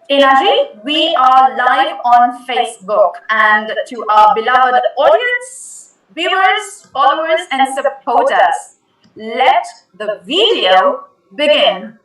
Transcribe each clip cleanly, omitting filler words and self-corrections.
Inaji, we are live on Facebook, and to our beloved audience, viewers, followers, and supporters, let the video begin.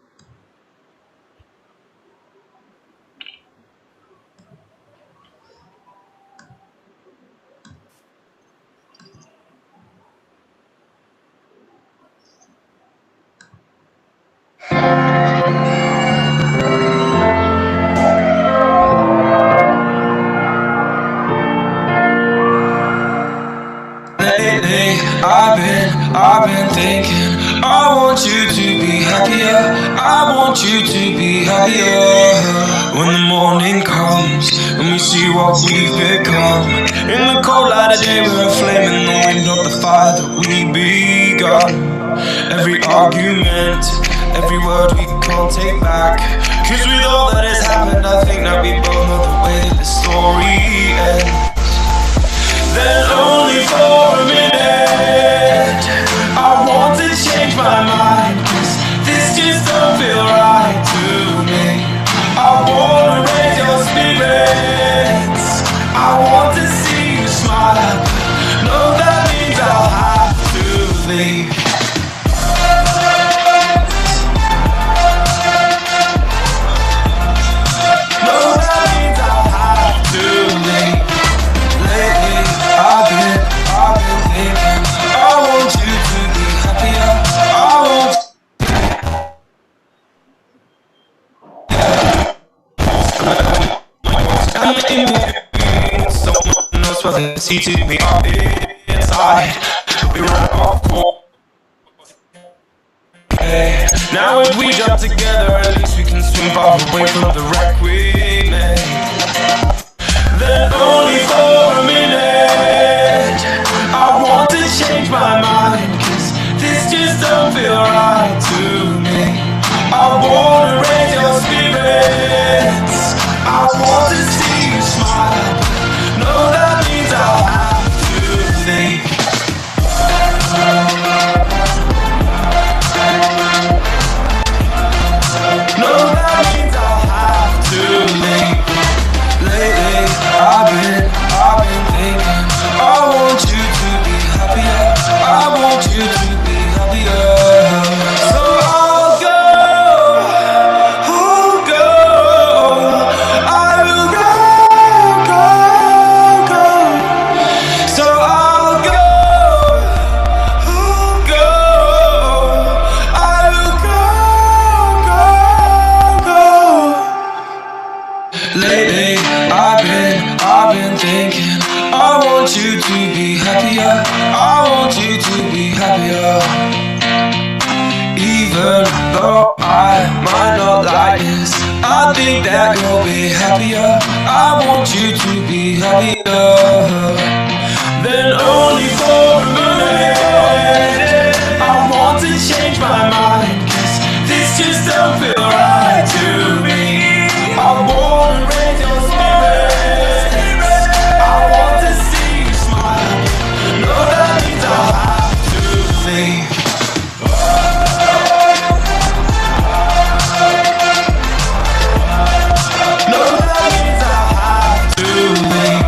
Lately, I've been thinking, I want you to be happier, I want you to be happier. When the morning comes, and we see what we've become, in the cold light of day we're a flame in the wind of the fire that we begun. Every argument, every word we can't take back, cause with all that has happened I think that we both know the way that the story ends. Then only for a minute I want to change my mind, cause this just don't feel right to me. I wanna raise your spirits, I want to see you smile. No, that means I'll have to leave. No, that means I'll have to leave. Lately, I've been thinking, I want you to be happier, I want someone else rather see to me inside. We run off for now if we jump together, at least we can swim far away from the wreck we made. Then only for a minute I want to change my mind, cause this just don't feel right to me. I wanna raise your spirits, I want to see you smile. No, that means I'll have to leave. No, that means I'll have to leave. Lately, I've been thinking, I want you to be happier, I want you to be happier. So I'll go, I will go. So I'll go, I will go. Lately, I've been thinking, I want you to be happier, I want you to be happier. Even though I might not like this, I think that you'll be happier, I want you to be happier. Then only for a minute I want to change my mind, cause this just don't feel right to me. I wanna raise your spirits, I want to see you smile. No, that means I'll have to leave. No, that means I'll have to leave.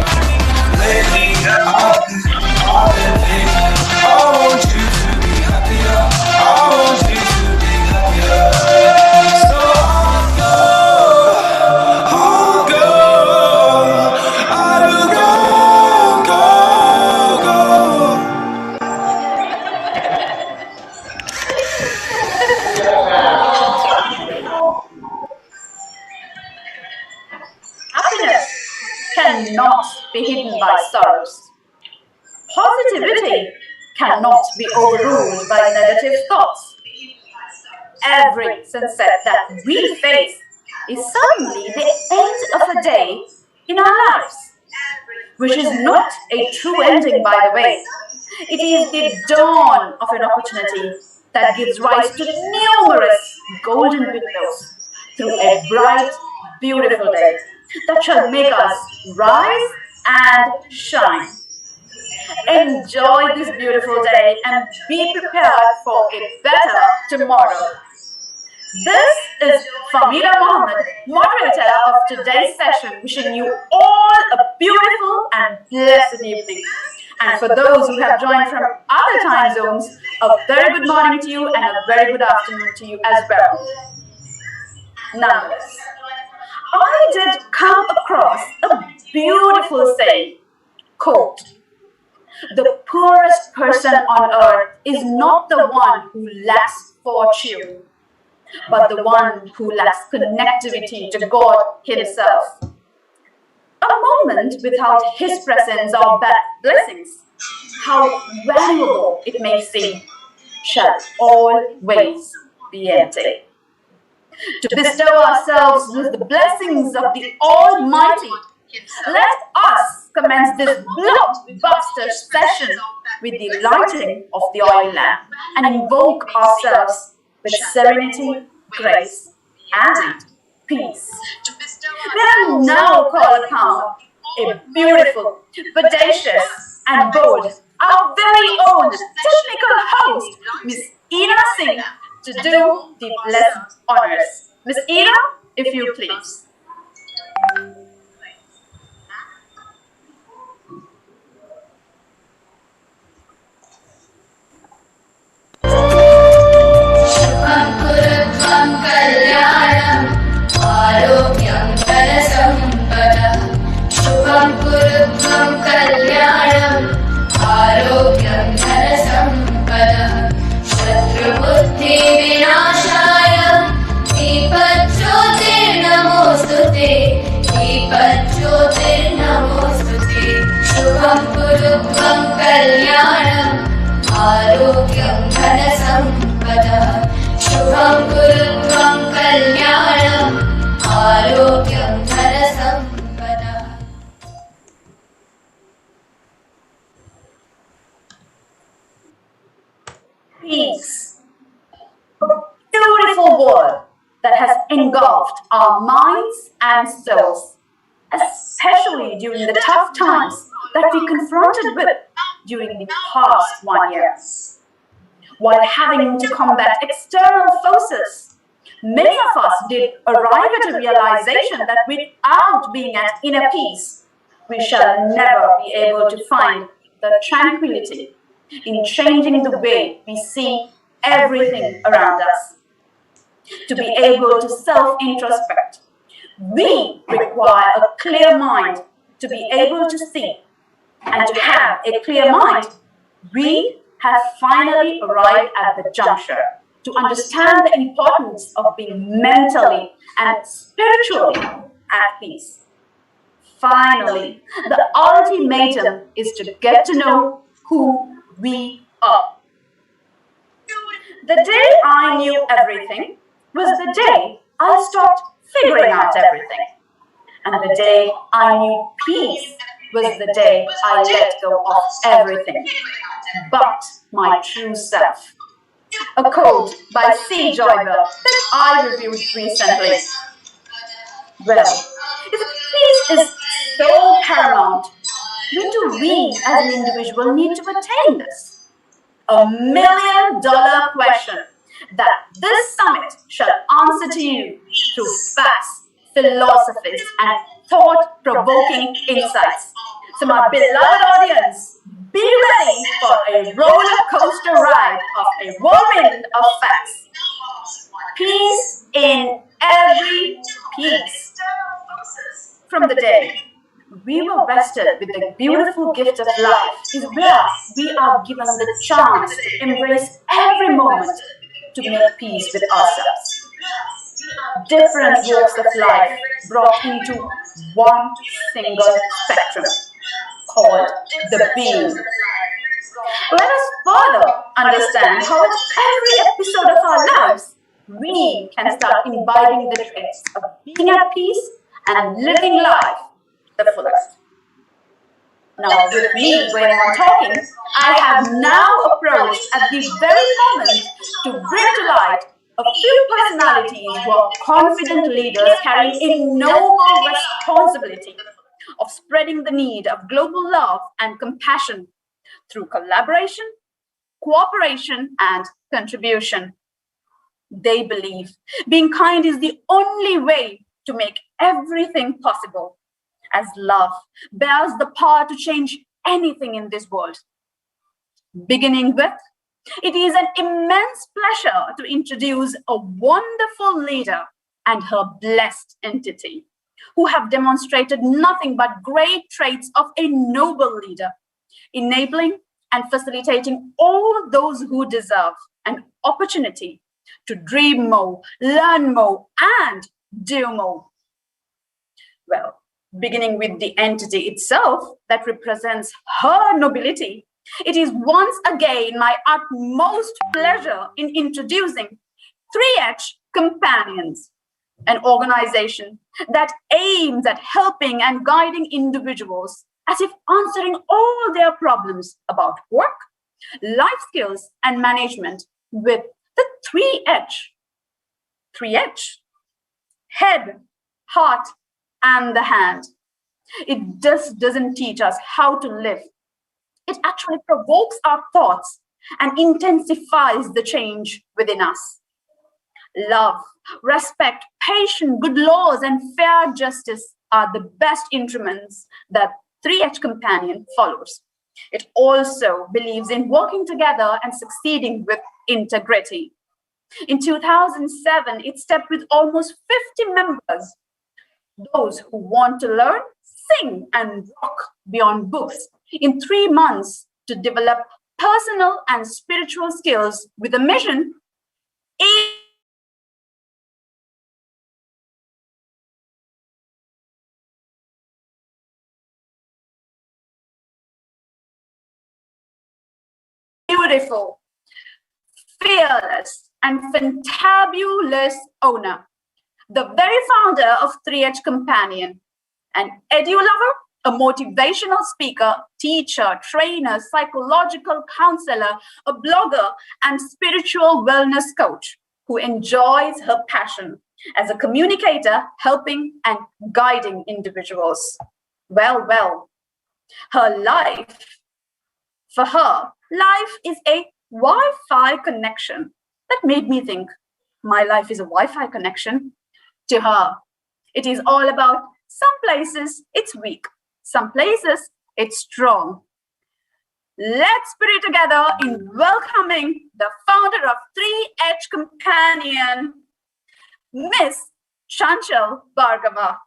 Lately, I've been thinking, I want you to be happier, I want you to be happier. So I'll go, I will go. Happiness cannot be hidden by sorrows. Positivity cannot be overruled by negative thoughts. Every sunset that we face is suddenly the end of a day in our lives, which is not a true ending, by the way. It is the dawn of an opportunity that gives rise to numerous golden windows through a bright, beautiful day that shall make us rise and shine. Enjoy this beautiful day and be prepared for a better tomorrow. This is Famida Mohammed, moderator of today's session, wishing you all a beautiful and blessed evening. And for those who have joined from other time zones, a very good morning to you and a very good afternoon to you as well. Nonetheless, I did come across a beautiful saying, quote, "The poorest person on earth is not the one who lacks fortune, but the one who lacks connectivity to God Himself. A moment without His presence or blessings, how valuable it may seem, shall always be empty. To bestow ourselves with the blessings of the Almighty, let us commence this blockbuster session with the lighting of the oil lamp and invoke ourselves with serenity, grace, and peace. Let us now call upon a beautiful, bodacious, and bold, our very own technical host, Miss Ina Singh, to do the blessed honors. Miss Ina, if you please. Peace. A beautiful word that has engulfed our minds and souls, especially during the tough times that we confronted with during the past 1 year. While having to combat external forces, many of us did arrive at a realization that without being at inner peace, we shall never be able to find the tranquility in changing the way we see everything around us. To be able to self-introspect, we require a clear mind to be able to see. And to have a clear mind, we have finally arrived at the juncture to understand the importance of being mentally and spiritually at peace. Finally, the ultimatum is to get to know who we are. The day I knew everything was the day I stopped figuring out everything. And the day I knew peace was the day I let go of everything but my true self. A quote by C. Joybell that I reviewed recently. Well, if peace is so paramount, when do we as an individual need to attain this? $1 million question that this summit shall answer to you through facts, philosophies, and thought-provoking insights. So my beloved audience, be ready for a roller coaster ride of a whirlwind of facts. Peace in every piece. From the day we were vested with the beautiful gift of life is where we are given the chance to embrace every moment to make peace with ourselves. Different walks of life brought into one single spectrum called the being. Let us further understand how at every episode of our lives we can start imbibing the traits of being at peace and living life the fullest. Now, with me going on talking, I have now approached at the very moment to bring to light a few personalities who are confident leaders carrying a noble responsibility of spreading the need of global love and compassion through collaboration, cooperation, and contribution. They believe being kind is the only way to make everything possible, as love bears the power to change anything in this world. Beginning with, it is an immense pleasure to introduce a wonderful leader and her blessed entity, who have demonstrated nothing but great traits of a noble leader, enabling and facilitating all those who deserve an opportunity to dream more, learn more, and do more. Well, beginning with the entity itself that represents her nobility, it is once again my utmost pleasure in introducing 3H Companions, an organization that aims at helping and guiding individuals as if answering all their problems about work, life skills, and management with the 3H. 3H, head, heart, and the hand. It just doesn't teach us how to live. It actually provokes our thoughts and intensifies the change within us. Love, respect, patience, good laws, and fair justice are the best instruments that 3H Companion follows. It also believes in working together and succeeding with integrity. In 2007, it stepped with almost 50 members, those who want to learn, sing, and rock beyond books in 3 months to develop personal and spiritual skills with a mission beautiful, fearless, and fantabulous owner, the very founder of 3H Companion, an edu lover, a motivational speaker, teacher, trainer, psychological counselor, a blogger, and spiritual wellness coach who enjoys her passion as a communicator, helping and guiding individuals. Well, her life, for her, life is a Wi-Fi connection. That made me think, my life is a Wi-Fi connection. To her, it is all about some places it's weak, some places it's strong. Let's put it together in welcoming the founder of 3H Companion, Miss Chanchal Bhargava.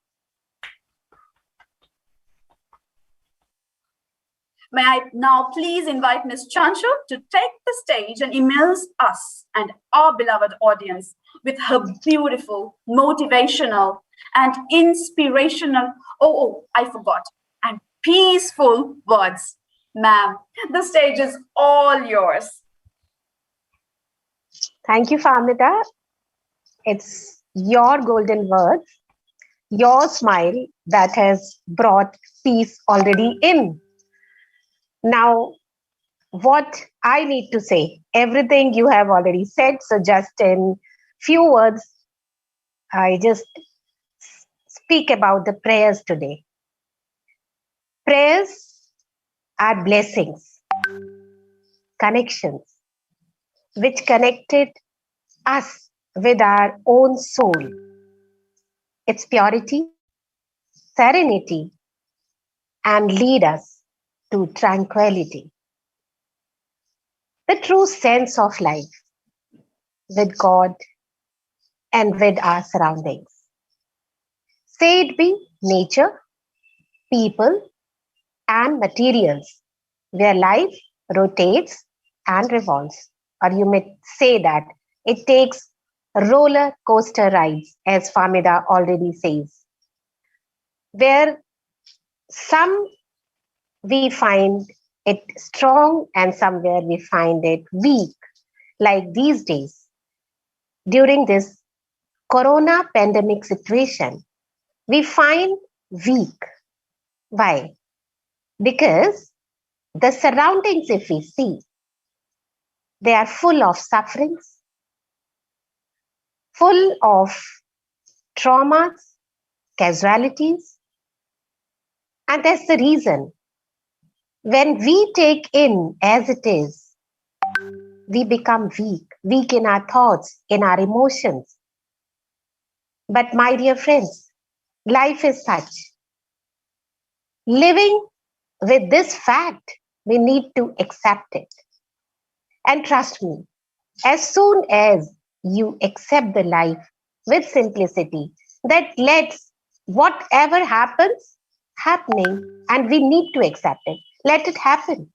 May I now please invite Ms. Chanchal to take the stage and immerse us and our beloved audience with her beautiful, motivational, and inspirational, and peaceful words. Ma'am, the stage is all yours. Thank you, Famita. It's your golden words, your smile that has brought peace already in. Now, what I need to say, everything you have already said, so just in few words, I just speak about the prayers today. Prayers are blessings, connections, which connected us with our own soul, its purity, serenity, and lead us to tranquility. The true sense of life with God and with our surroundings. Say it be nature, people, and materials, where life rotates and revolves. Or you may say that it takes roller coaster rides, as Famida already says, where some we find it strong and somewhere we find it weak, like these days. During this corona pandemic situation, we find weak. Why? Because the surroundings, if we see, they are full of sufferings, full of traumas, casualties. And that's the reason when we take in as it is, we become weak in our thoughts, in our emotions. But my dear friends, life is such. Living with this fact, we need to accept it. And trust me, as soon as you accept the life with simplicity, that lets whatever happens happening, and we need to accept it. Let it happen.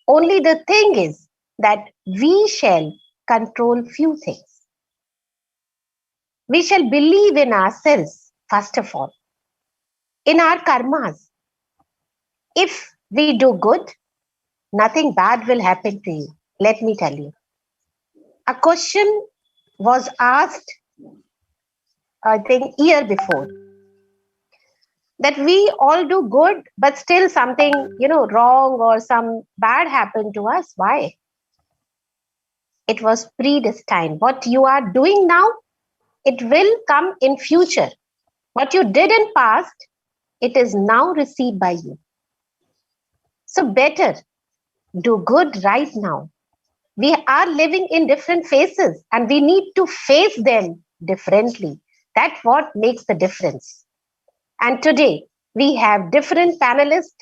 Only the thing is that we shall control few things. We shall believe in ourselves, first of all, in our karmas. If we do good, nothing bad will happen to you. Let me tell you. A question was asked, I think, year before, that we all do good, but still something, wrong or some bad happened to us. Why? It was predestined. What you are doing now, it will come in future. What you did in past, it is now received by you. So better do good right now. We are living in different phases and we need to face them differently. That's what makes the difference. And today we have different panelists,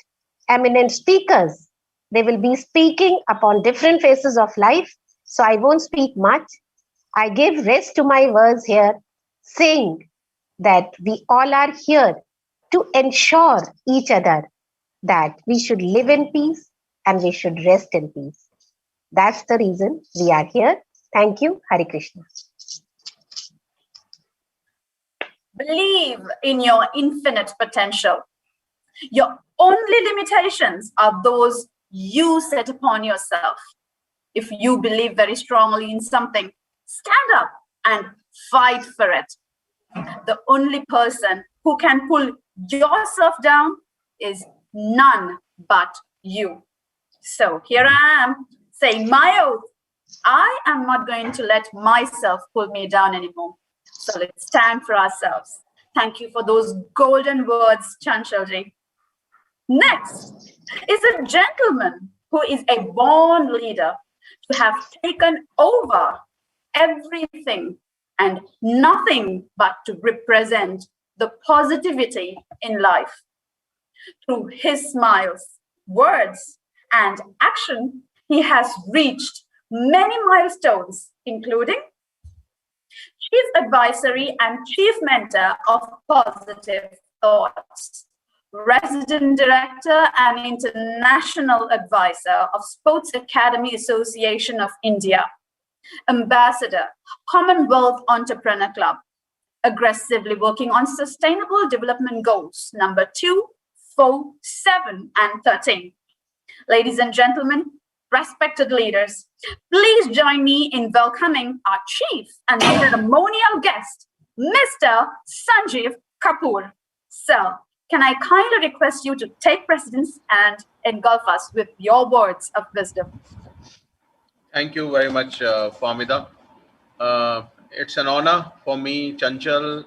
eminent speakers. They will be speaking upon different phases of life. So I won't speak much. I give rest to my words here, saying that we all are here to ensure each other that we should live in peace and we should rest in peace. That's the reason we are here. Thank you. Hare Krishna. Believe in your infinite potential. Your only limitations are those you set upon yourself. If you believe very strongly in something, stand up and fight for it. The only person who can pull yourself down is none but you. So here I am saying my oath. I am not going to let myself pull me down anymore. So let's stand for ourselves. Thank you for those golden words, Chanchalji. Next is a gentleman who is a born leader, to have taken over everything and nothing but to represent the positivity in life. Through his smiles, words, and action, he has reached many milestones, including Chief Advisory and Chief Mentor of Positive Thoughts, Resident Director and International Advisor of Sports Academy Association of India, Ambassador, Commonwealth Entrepreneur Club, aggressively working on Sustainable Development Goals number 2, 4, 7, and 13. Ladies and gentlemen, respected leaders, please join me in welcoming our chief and ceremonial guest, Mr. Sanjeev Kapoor. Sir, can I kindly request you to take precedence and engulf us with your words of wisdom? Thank you very much, Famida. It's an honor for me, Chanchal,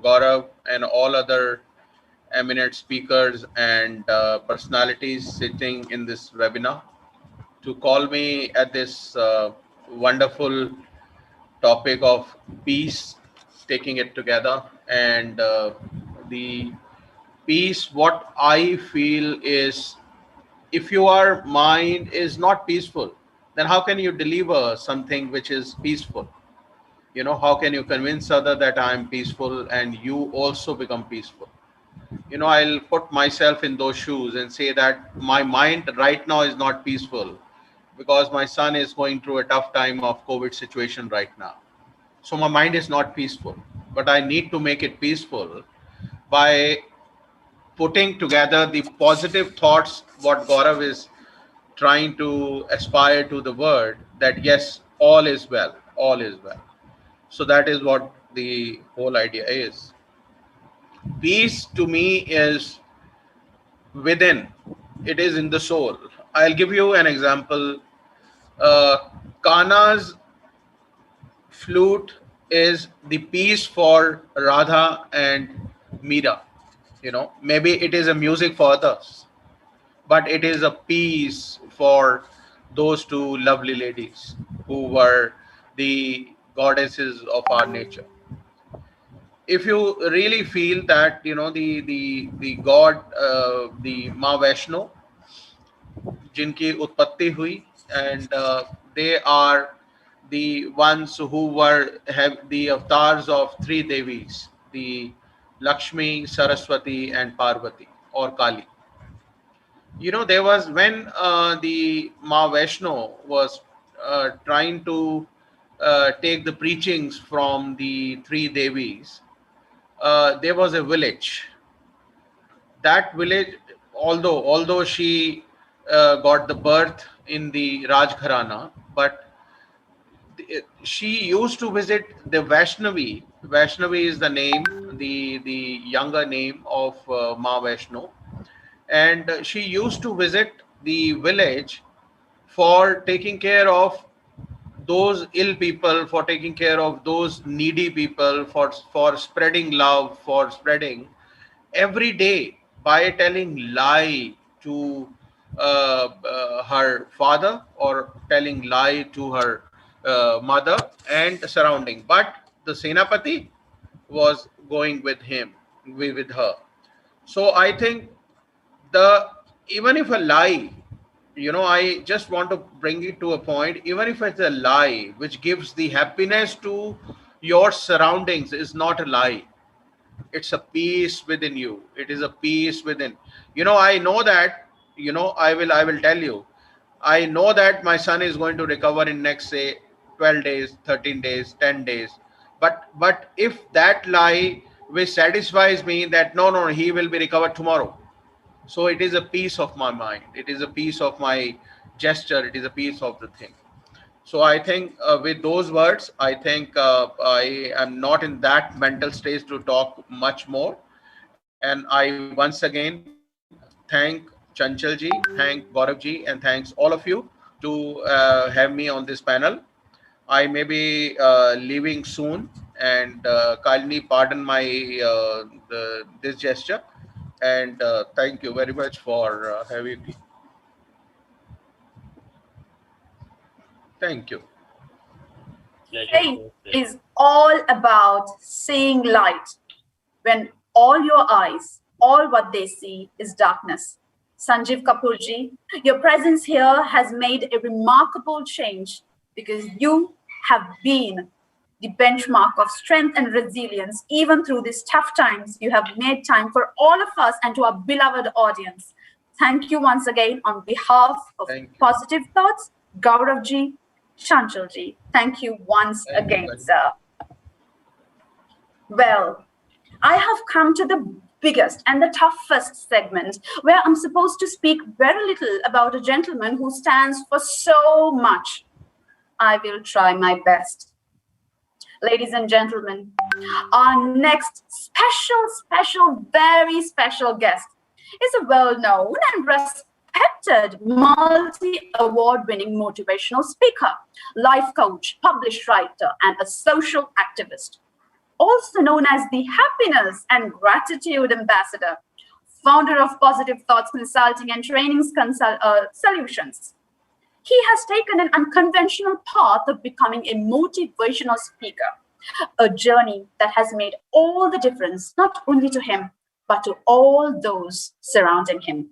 Gaurav, and all other eminent speakers and personalities sitting in this webinar to call me at this wonderful topic of peace, taking it together. And the peace, what I feel is, if your mind is not peaceful, then how can you deliver something which is peaceful? How can you convince other that I'm peaceful and you also become peaceful? I'll put myself in those shoes and say that my mind right now is not peaceful because my son is going through a tough time of COVID situation right now. So my mind is not peaceful, but I need to make it peaceful by putting together the positive thoughts, what Gaurav is trying to aspire to the word, that yes, all is well, all is well. So that is what the whole idea is. Peace to me is within, it is in the soul. I'll give you an example. Kana's flute is the peace for Radha and Meera. Maybe it is a music for others, but it is a peace for those two lovely ladies. who were the goddesses of our nature. If you really feel that the god, the Ma Vaishno, जिनकी उत्पत्ति हुई, and they are the ones who were have the avatars of three devis, the Lakshmi, Saraswati, and Parvati, or Kali. There was when the Ma Vaishno was trying to take the preachings from the three devis. There was a village. That village, although she got the birth in the Rajgharana, but she used to visit the Vaishnavi. Vaishnavi is the name, the younger name of Ma Vaishno, and she used to visit the village for taking care of those ill people, for taking care of those needy people, for spreading love, for spreading every day by telling lie to her father, or telling lie to her mother and surrounding. But the Senapati was going with him, with her. So I think the even if a lie, I just want to bring it to a point, even if it's a lie which gives the happiness to your surroundings, is not a lie. It's a peace within you. It is a peace within. I know that, I will tell you, I know that my son is going to recover in next, say, 12 days, 13 days, 10 days. But if that lie which satisfies me that no, he will be recovered tomorrow, so it is a piece of my mind, it is a piece of my gesture, it is a piece of the thing. So I think with those words, I think I am not in that mental stage to talk much more. And I once again thank Chanchal ji, thank Gaurav ji, and thanks all of you to have me on this panel. I may be leaving soon, and kindly pardon my this gesture. And thank you very much for having me. Thank you. Faith is all about seeing light when all your eyes, all what they see is darkness. Sanjeev Kapoorji, your presence here has made a remarkable change because you have been the benchmark of strength and resilience. Even through these tough times, you have made time for all of us and to our beloved audience. Thank you once again on behalf of Positive Thoughts, Gauravji, Chanchalji. Thank you once again, sir. Well, I have come to the biggest and the toughest segment where I'm supposed to speak very little about a gentleman who stands for so much. I will try my best. Ladies and gentlemen, our next special, very special guest is a well-known and respected multi-award-winning motivational speaker, life coach, published writer, and a social activist. Also known as the Happiness and Gratitude Ambassador, founder of Positive Thoughts Consulting and Trainings Solutions. He has taken an unconventional path of becoming a motivational speaker, a journey that has made all the difference, not only to him, but to all those surrounding him.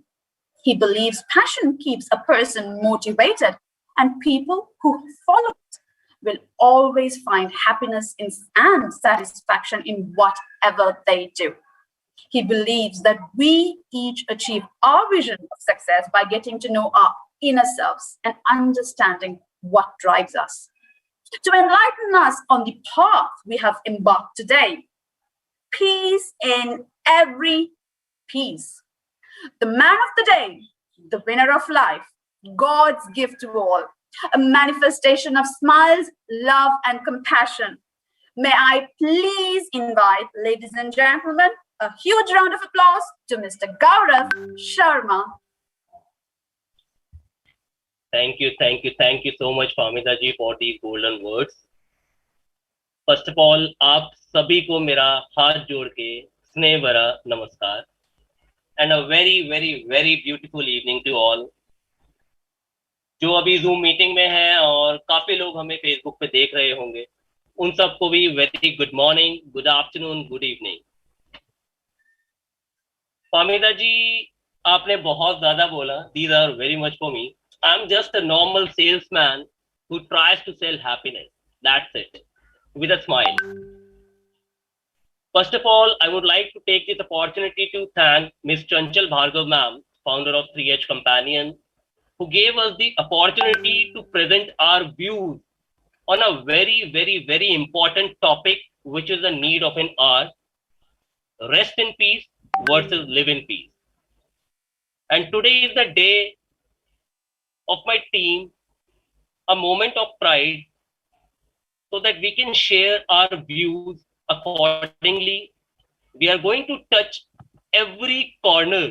He believes passion keeps a person motivated, and people who follow it will always find happiness and satisfaction in whatever they do. He believes that we each achieve our vision of success by getting to know our inner selves and understanding what drives us. To enlighten us on the path we have embarked today, peace in every piece. The man of the day, the winner of life, God's gift to all, a manifestation of smiles, love, and compassion. May I please invite, ladies and gentlemen, a huge round of applause to Mr. Gaurav Sharma. Thank you so much, Famida ji, for these golden words. First of all, आप सभी को मेरा हाथ जोड़ के स्नेह भरा नमस्कार, and a very beautiful evening to all. जो अभी जूम मीटिंग में हैं और काफी लोग हमें फेसबुक पे देख रहे होंगे, उन सबको भी very good morning, good afternoon, good evening. Fahmida ji, आपने बहुत ज्यादा बोला, these are very much for me. I am just a normal salesman who tries to sell happiness. That's it, with a smile. First of all, I would like to take this opportunity to thank Ms. Chanchal Bhargava ma'am, founder of 3H Companion, who gave us the opportunity to present our views on a very, very, very important topic, which is the need of an hour: rest in peace versus live in peace. And today is the day of my team, a moment of pride, so that we can share our views accordingly. We are going to touch every corner,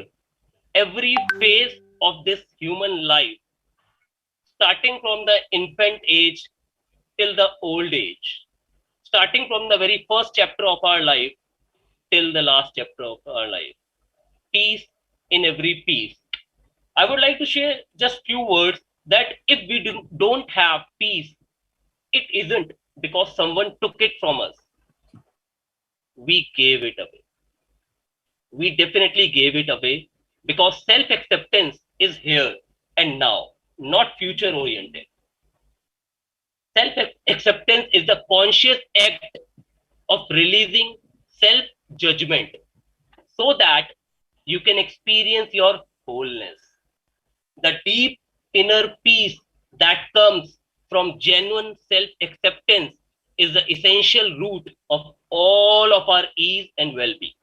every phase of this human life, starting from the infant age till the old age, starting from the very first chapter of our life till the last chapter of our life. Peace in every piece. I would like to share just few words that if we don't have peace, it isn't because someone took it from us. We gave it away. We definitely gave it away because self-acceptance is here and now, not future oriented. Self-acceptance is the conscious act of releasing self-judgment so that you can experience your wholeness. The deep inner peace that comes from genuine self-acceptance is the essential root of all of our ease and well-being.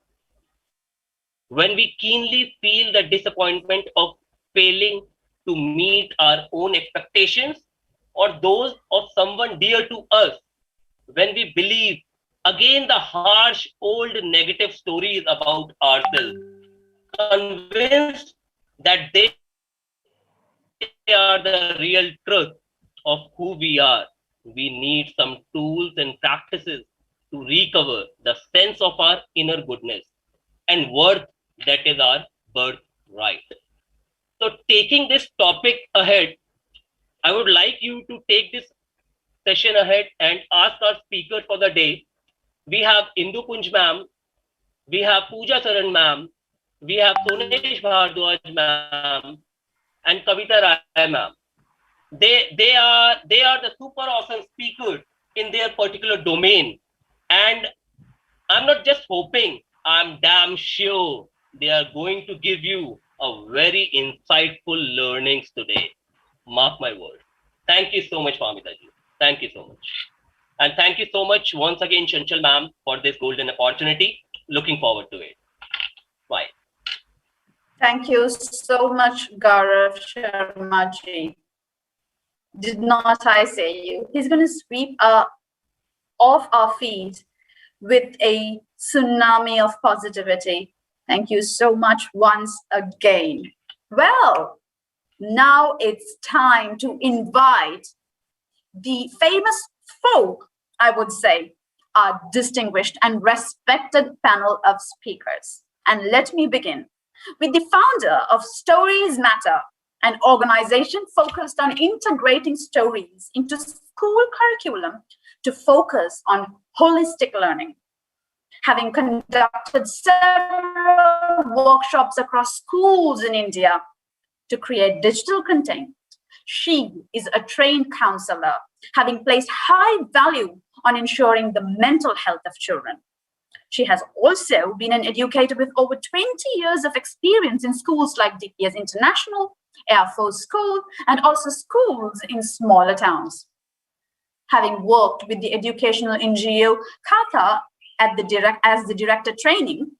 When we keenly feel the disappointment of failing to meet our own expectations or those of someone dear to us, when we believe again the harsh old negative stories about ourselves, convinced that they are the real truth of who we are, we need some tools and practices to recover the sense of our inner goodness and worth that is our birthright. So, taking this topic ahead, I would like you to take this session ahead and ask our speaker for the day. We have Indu Kunj ma'am, we have Pooja Saran ma'am, we have Sonesh Bhardwaj ma'am, and Kavita Rai ma'am. They are the super awesome speakers in their particular domain, and I'm not just hoping, I'm damn sure they are going to give you a very insightful learnings today. Mark my word. Thank you so much, Famita ji. Thank you so much. And thank you so much once again, Chanchal ma'am, for this golden opportunity. Looking forward to it. Bye. Thank you so much, Gaurav Sharmaji. Did not I say you? He's going to sweep off our feet with a tsunami of positivity. Thank you so much once again. Well, now it's time to invite the famous folk, I would say, our distinguished and respected panel of speakers. And let me begin with the founder of Stories Matter, an organization focused on integrating stories into school curriculum to focus on holistic learning. Having conducted several workshops across schools in India to create digital content, she is a trained counselor, having placed high value on ensuring the mental health of children. She has also been an educator with over 20 years of experience in schools like DPS International, Air Force School, and also schools in smaller towns. Having worked with the educational NGO Kata as the director training,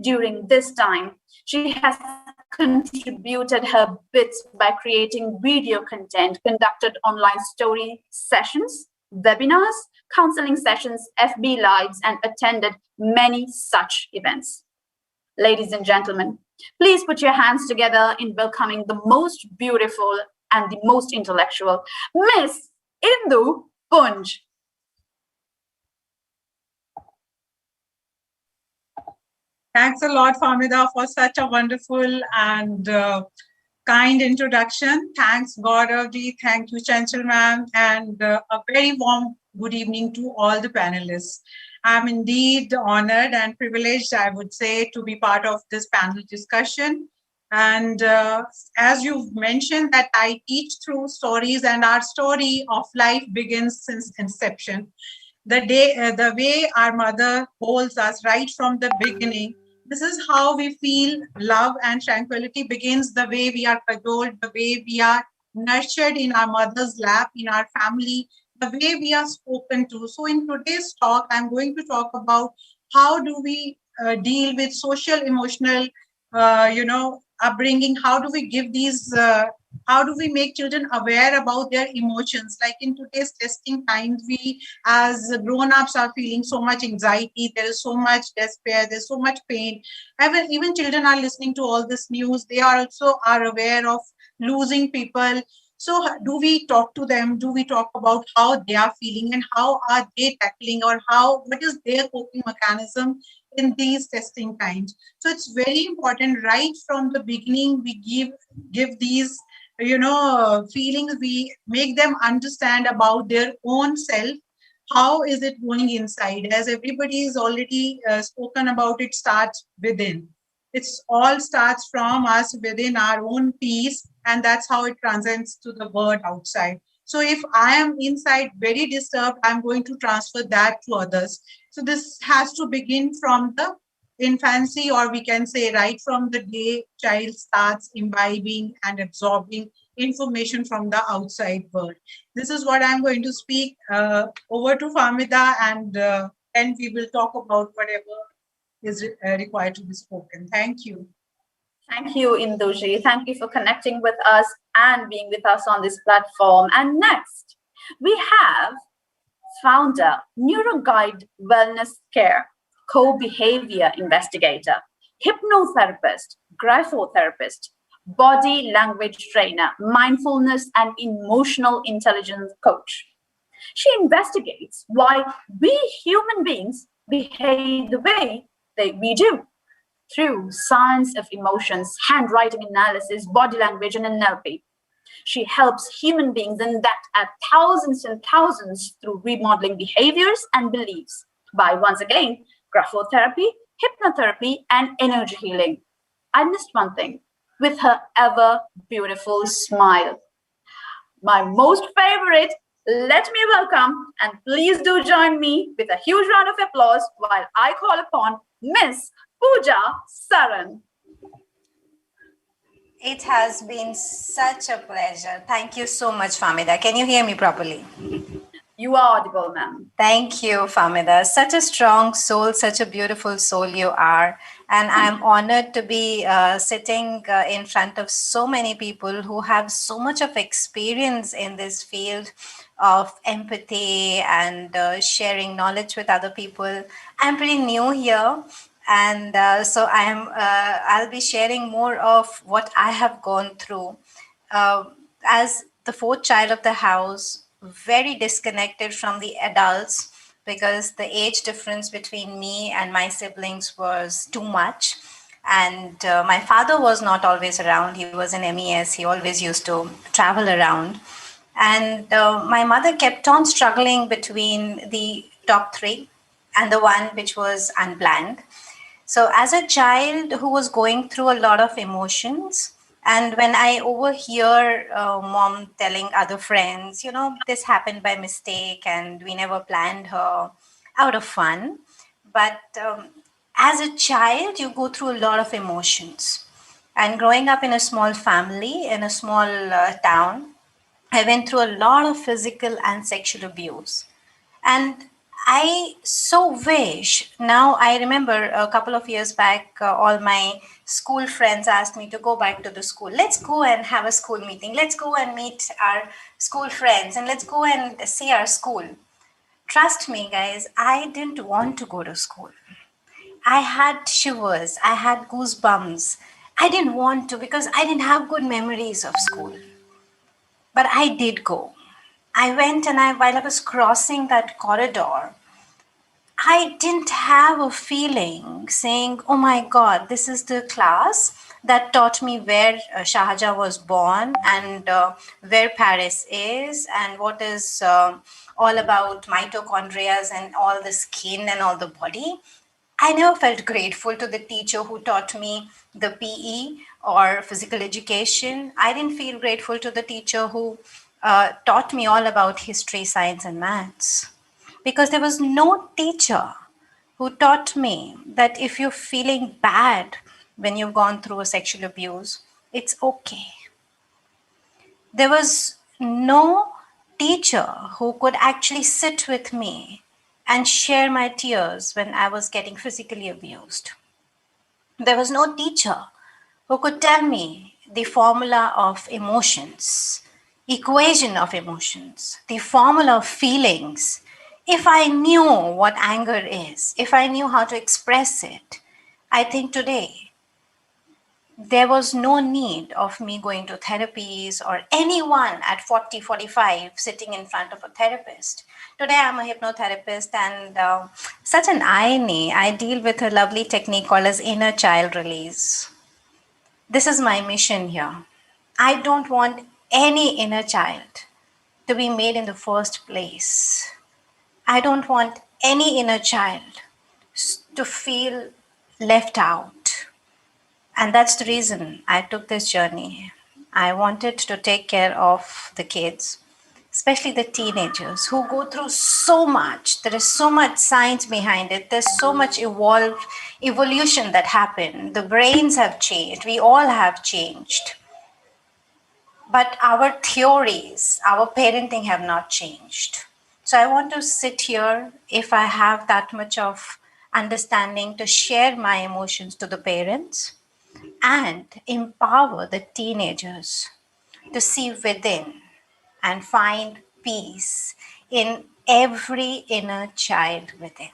during this time, she has contributed her bits by creating video content, conducted online story sessions, webinars, counseling sessions, FB Lives, and attended many such events. Ladies and gentlemen, please put your hands together in welcoming the most beautiful and the most intellectual, Miss Indu Kunj. Thanks a lot, Famida, for such a wonderful and kind introduction. Thanks, Gauravji. Thank you, Chanchal ma'am. And a very warm good evening to all the panelists. I'm indeed honored and privileged, I would say, to be part of this panel discussion. And as you've mentioned, that I teach through stories, and our story of life begins since inception. The way our mother holds us right from the beginning. This is how we feel love and tranquility begins, the way we are cajoled, the way we are nurtured in our mother's lap, in our family, the way we are spoken to. So in today's talk, I'm going to talk about how do we deal with social, emotional, upbringing. How do we give these how do we make children aware about their emotions? Like in today's testing times, we as grown-ups are feeling so much anxiety, there is so much despair, there's so much pain. Even children are listening to all this news. They are also are aware of losing people. So do we talk to them? Do we talk about how they are feeling and how are they tackling, or what is their coping mechanism in these testing times? So it's very important right from the beginning we give these feelings. We make them understand about their own self. How is it going inside? As everybody is already spoken about, it starts within. It's all starts from us within our own peace, and that's how it transcends to the world outside. So if I am inside very disturbed, I'm going to transfer that to others. So this has to begin from the infancy, or we can say right from the day child starts imbibing and absorbing information from the outside world. This is what I'm going to speak. Over to Famida, and then we will talk about whatever is required to be spoken. Thank you. Thank you, Induji. Thank you for connecting with us and being with us on this platform. And next, we have founder, NeuroGuide Wellness Care, co-behavior investigator, hypnotherapist, graphotherapist, body language trainer, mindfulness and emotional intelligence coach. She investigates why we human beings behave the way we do through science of emotions, handwriting analysis, body language, and NLP. She helps human beings, and that at thousands and thousands, through remodeling behaviors and beliefs by, once again, graphotherapy, hypnotherapy, and energy healing. I missed one thing, with her ever beautiful smile. My most favorite, let me welcome, and please do join me with a huge round of applause while I call upon Miss Pooja Saran. It has been such a pleasure. Thank you so much, Famida. Can you hear me properly? You are audible, ma'am. Thank you, Famida. Such a strong soul, such a beautiful soul you are. And I'm honored to be sitting in front of so many people who have so much of experience in this field of empathy and sharing knowledge with other people. I'm pretty new here. And so I'll be sharing more of what I have gone through. As the fourth child of the house, very disconnected from the adults because the age difference between me and my siblings was too much. And my father was not always around. He was in MES. He always used to travel around. And my mother kept on struggling between the top three and the one which was unplanned. So as a child who was going through a lot of emotions, and when I overhear mom telling other friends, this happened by mistake and we never planned her, out of fun. But as a child, you go through a lot of emotions. And growing up in a small family, in a small town, I went through a lot of physical and sexual abuse. And I so wish, now I remember a couple of years back, all my school friends asked me to go back to the school. Let's go and have a school meeting. Let's go and meet our school friends and let's go and see our school. Trust me, guys, I didn't want to go to school. I had shivers. I had goosebumps. I didn't want to because I didn't have good memories of school. But I did go. I went and while I was crossing that corridor, I didn't have a feeling saying, oh my God, this is the class that taught me where Shah Jahan was born and where Paris is and what is all about mitochondria and all the skin and all the body. I never felt grateful to the teacher who taught me the PE or physical education. I didn't feel grateful to the teacher who taught me all about history, science, and maths. Because there was no teacher who taught me that if you're feeling bad when you've gone through a sexual abuse, it's okay. There was no teacher who could actually sit with me and share my tears when I was getting physically abused. There was no teacher who could tell me the formula of emotions, equation of emotions, the formula of feelings. If I knew what anger is, if I knew how to express it, I think today there was no need of me going to therapies or anyone at 40, 45 sitting in front of a therapist. Today I'm a hypnotherapist and such an irony, I deal with a lovely technique called as inner child release. This is my mission here. I don't want any inner child to be made in the first place. I don't want any inner child to feel left out. And that's the reason I took this journey. I wanted to take care of the kids, especially the teenagers who go through so much. There is so much science behind it. There's so much evolution that happened. The brains have changed. We all have changed. But our theories, our parenting have not changed. So I want to sit here, if I have that much of understanding, to share my emotions to the parents and empower the teenagers to see within and find peace in every inner child within.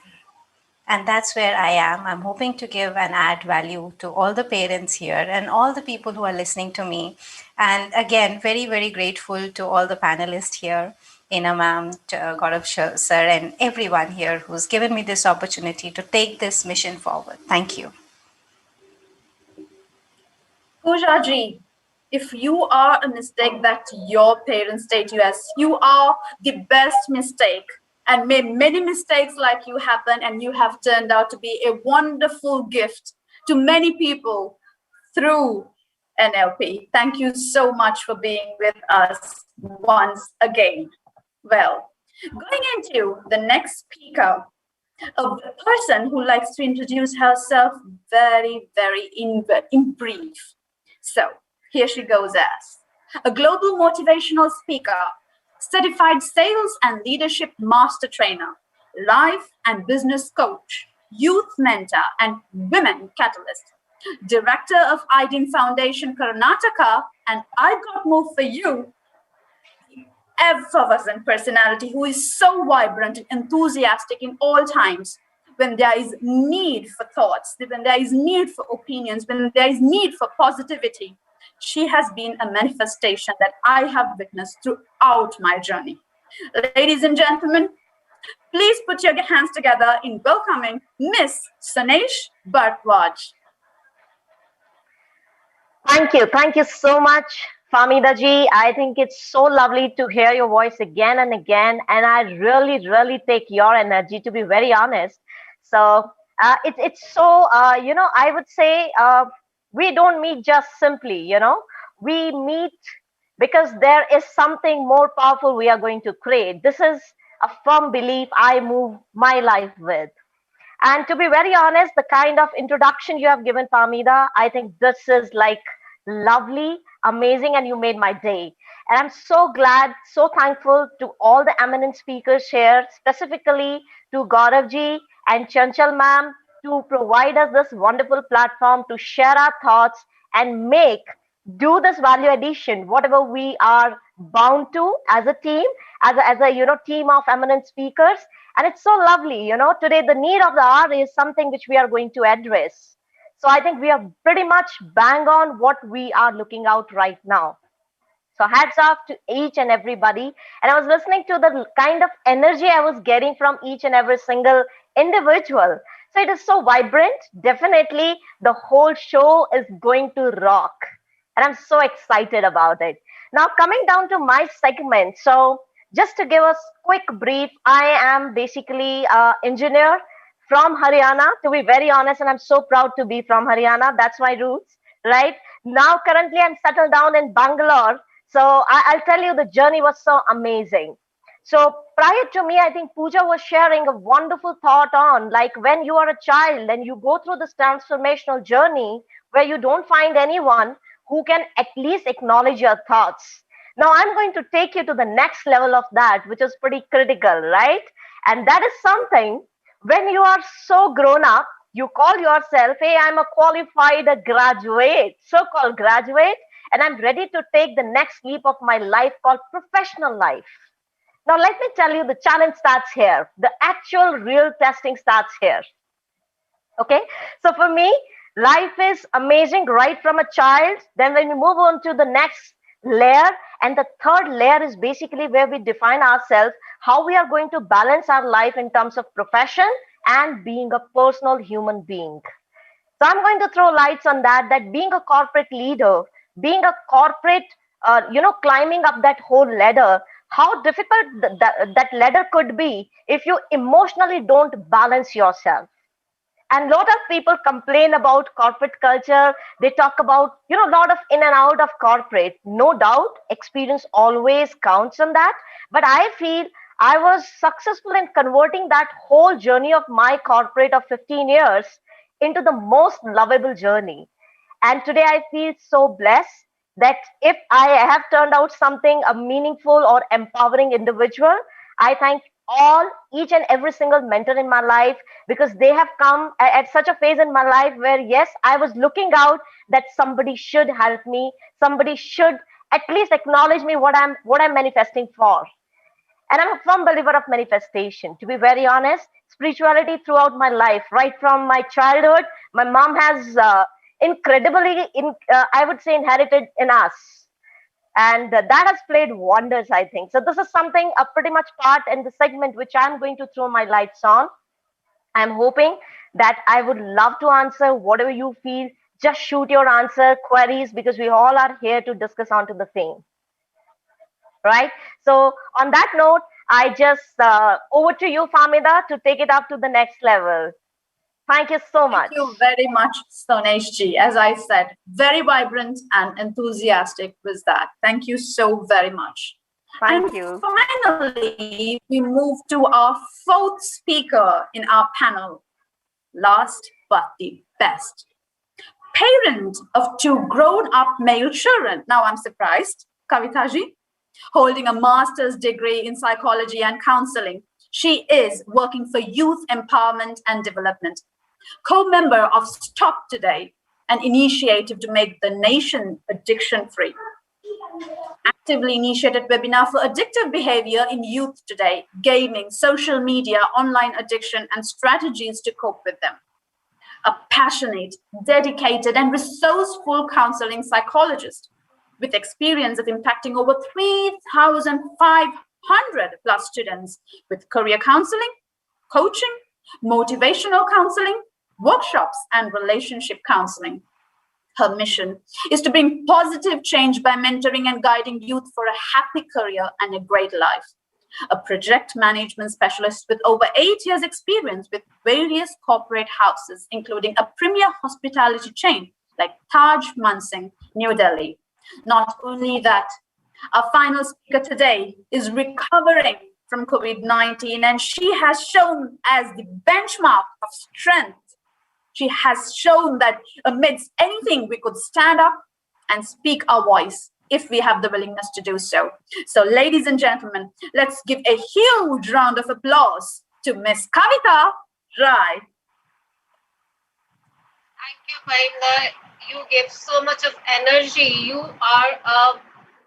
And that's where I am. I'm hoping to give and add value to all the parents here and all the people who are listening to me. And again, very, very grateful to all the panelists here, Ina ma'am, Gaurav sir, and everyone here who's given me this opportunity to take this mission forward. Thank you. Pooja ji, if you are a mistake that your parents state you as, you are the best mistake. And may many mistakes like you happen, and you have turned out to be a wonderful gift to many people through NLP. Thank you so much for being with us once again. Well, going into the next speaker, a person who likes to introduce herself very, very in brief. So here she goes as a global motivational speaker, certified sales and leadership master trainer, life and business coach, youth mentor, and women catalyst, director of IDIN Foundation Karnataka, and I got more for you, effervescent personality who is so vibrant and enthusiastic in all times. When there is need for thoughts, when there is need for opinions, when there is need for positivity, she has been a manifestation that I have witnessed throughout my journey. Ladies and gentlemen, please put your hands together in welcoming Miss Sanesh Bharadwaj. Thank you so much, Famida ji. I think it's so lovely to hear your voice again and again, and I really, really take your energy, to be very honest. So it's so I would say we don't meet just simply, we meet because there is something more powerful we are going to create. This is a firm belief I move my life with. And to be very honest, the kind of introduction you have given, Famida, I think this is like lovely, amazing, and you made my day. And I'm so glad, so thankful to all the eminent speakers here, specifically to Gauravji and Chanchal ma'am, to provide us this wonderful platform to share our thoughts and do this value addition, whatever we are bound to as a team, as a team of eminent speakers. And it's so lovely, today the need of the hour is something which we are going to address. So I think we are pretty much bang on what we are looking out right now. So hats off to each and everybody. And I was listening to the kind of energy I was getting from each and every single individual. So it is so vibrant. Definitely, the whole show is going to rock. And I'm so excited about it. Now, coming down to my segment. So, just to give us quick brief, I am basically an engineer from Haryana, to be very honest, and I'm so proud to be from Haryana. That's my roots, right? Now, currently, I'm settled down in Bangalore. So, I'll tell you, the journey was so amazing. So prior to me, I think Pooja was sharing a wonderful thought on like when you are a child and you go through this transformational journey where you don't find anyone who can at least acknowledge your thoughts. Now I'm going to take you to the next level of that, which is pretty critical, right? And that is something when you are so grown up, you call yourself, hey, I'm a qualified graduate, so-called graduate, and I'm ready to take the next leap of my life called professional life. Now, let me tell you, the challenge starts here. The actual real testing starts here. Okay. So for me, life is amazing right from a child. Then when we move on to the next layer, and the third layer is basically where we define ourselves, how we are going to balance our life in terms of profession and being a personal human being. So I'm going to throw lights on that, that being a corporate leader, being a corporate, climbing up that whole ladder, how difficult that ladder could be if you emotionally don't balance yourself. And a lot of people complain about corporate culture. They talk about, a lot of in and out of corporate. No doubt, experience always counts on that. But I feel I was successful in converting that whole journey of my corporate of 15 years into the most lovable journey. And today I feel so blessed that if I have turned out something a meaningful or empowering individual, I thank each and every single mentor in my life because they have come at such a phase in my life where yes, I was looking out that somebody should help me, somebody should at least acknowledge me what I'm manifesting for. And I'm a firm believer of manifestation. To be very honest, spirituality throughout my life, right from my childhood, my mom has incredibly, I would say, inherited in us. And that has played wonders, I think. So this is something, a pretty much part in the segment which I'm going to throw my lights on. I'm hoping that I would love to answer whatever you feel. Just shoot your answer, queries, because we all are here to discuss onto the same. Right? So on that note, I just over to you, Famida, to take it up to the next level. Thank you so much. Thank you very much, Sonesh ji. As I said, very vibrant and enthusiastic was that. Thank you so very much. Thank you. Finally, we move to our fourth speaker in our panel. Last but the best. Parent of two grown-up male children. Now I'm surprised. Kavita ji, holding a master's degree in psychology and counseling. She is working for youth empowerment and development. Co-member of Stop Today, an initiative to make the nation addiction-free. Actively initiated webinar for addictive behavior in youth today, gaming, social media, online addiction, and strategies to cope with them. A passionate, dedicated, and resourceful counseling psychologist with experience of impacting over 3,500 plus students with career counseling, coaching, motivational counseling, workshops, and relationship counseling. Her mission is to bring positive change by mentoring and guiding youth for a happy career and a great life. A project management specialist with over 8 years' experience with various corporate houses, including a premier hospitality chain like Taj Mansingh, New Delhi. Not only that, our final speaker today is recovering from COVID-19, and she has shown as the benchmark of strength. She has shown that amidst anything, we could stand up and speak our voice if we have the willingness to do so. So, ladies and gentlemen, let's give a huge round of applause to Miss Kavita Rai. Thank you, Parinda. You give so much of energy. You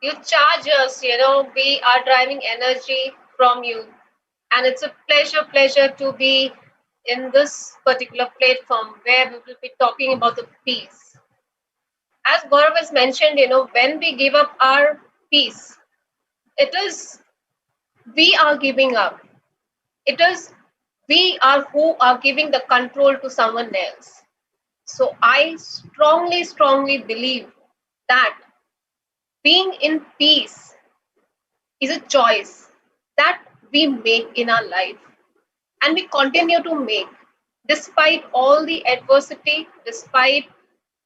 charge us, we are driving energy from you. And it's a pleasure to be in this particular platform where we will be talking about the peace. As Gaurav has mentioned, when we give up our peace, we are giving up. It is We are who are giving the control to someone else. So I strongly, strongly believe that being in peace is a choice that we make in our life and we continue to make despite all the adversity, despite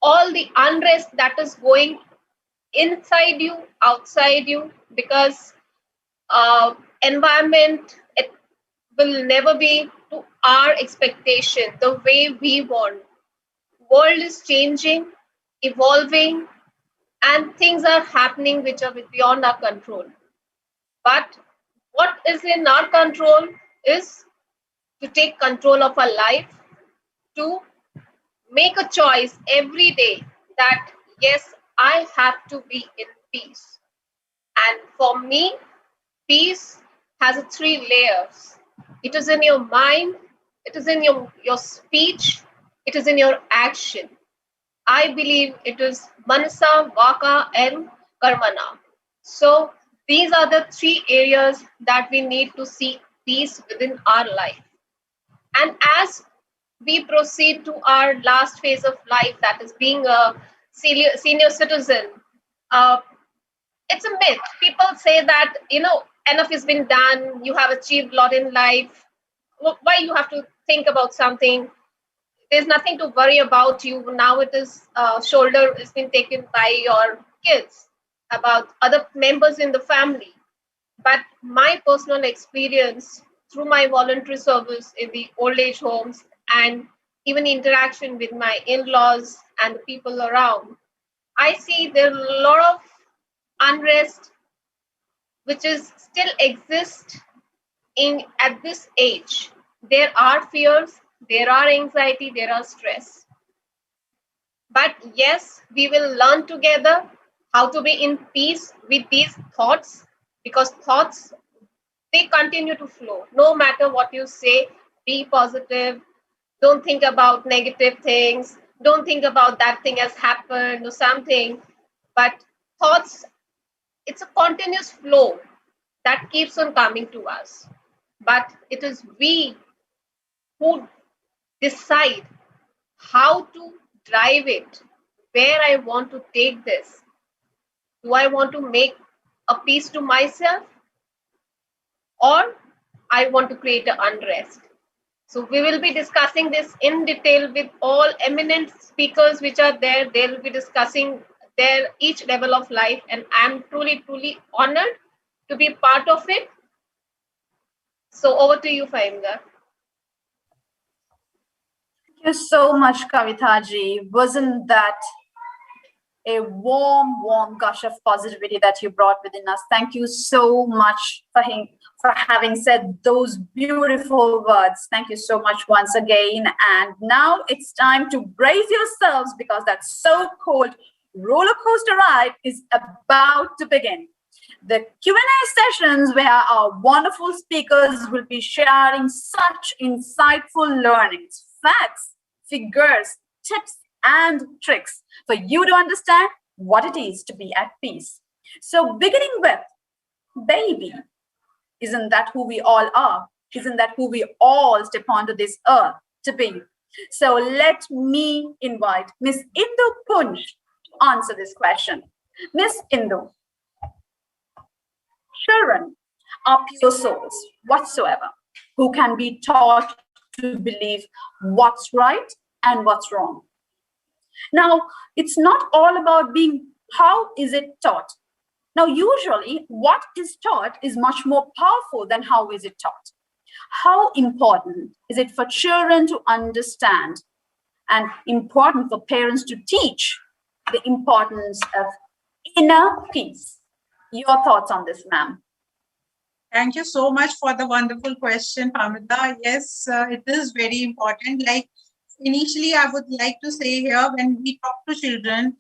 all the unrest that is going inside you, outside you, because environment, it will never be to our expectation the way we want. World is changing, evolving, and things are happening which are beyond our control. But what is in our control is to take control of our life, to make a choice every day that yes, I have to be in peace. And for me, peace has three layers. It is in your mind, it is in your speech, it is in your action. I believe it is manasa, vaka, and karmana. So these are the three areas that we need to seek peace within our life. And as we proceed to our last phase of life, that is being a senior citizen, uh, it's a myth. People say that, enough has been done, you have achieved a lot in life. Why you have to think about something? There's nothing to worry about you. Now it is shoulder has been taken by your kids, about other members in the family. But my personal experience through my voluntary service in the old age homes and even interaction with my in-laws and the people around, I see there are a lot of unrest which is still exist in at this age. There are fears, there are anxiety, there are stress. But yes, we will learn together how to be in peace with these thoughts, because thoughts, they continue to flow. No matter what you say, be positive. Don't think about negative things. Don't think about that thing has happened or something. But thoughts, it's a continuous flow that keeps on coming to us. But it is we who decide how to drive it, where I want to take this. Do I want to make a peace to myself, or I want to create an unrest? So we will be discussing this in detail with all eminent speakers which are there. They will be discussing their each level of life, and I'm truly, truly honored to be part of it. So over to you, Faimga. Thank you so much, Kavitaji. Wasn't that a warm, warm gush of positivity that you brought within us? Thank you so much for having said those beautiful words. Thank you so much once again. And now it's time to brace yourselves, because that so-called roller coaster ride is about to begin. The Q&A sessions where our wonderful speakers will be sharing such insightful learnings, facts, figures, tips, and tricks for you to understand what it is to be at peace. So beginning with, baby, isn't that who we all are? Isn't that who we all step onto this earth to be? So let me invite Miss Indu Punj to answer this question. Miss Indu, children are pure souls whatsoever, who can be taught to believe what's right and what's wrong. Now, it's not all about being how is it taught. Now, usually what is taught is much more powerful than how is it taught. How important is it for children to understand, and important for parents to teach, the importance of inner peace? Your thoughts on this, ma'am? Thank you so much for the wonderful question, Hamida. Yes, it is very important. Like initially, I would like to say here, when we talk to children,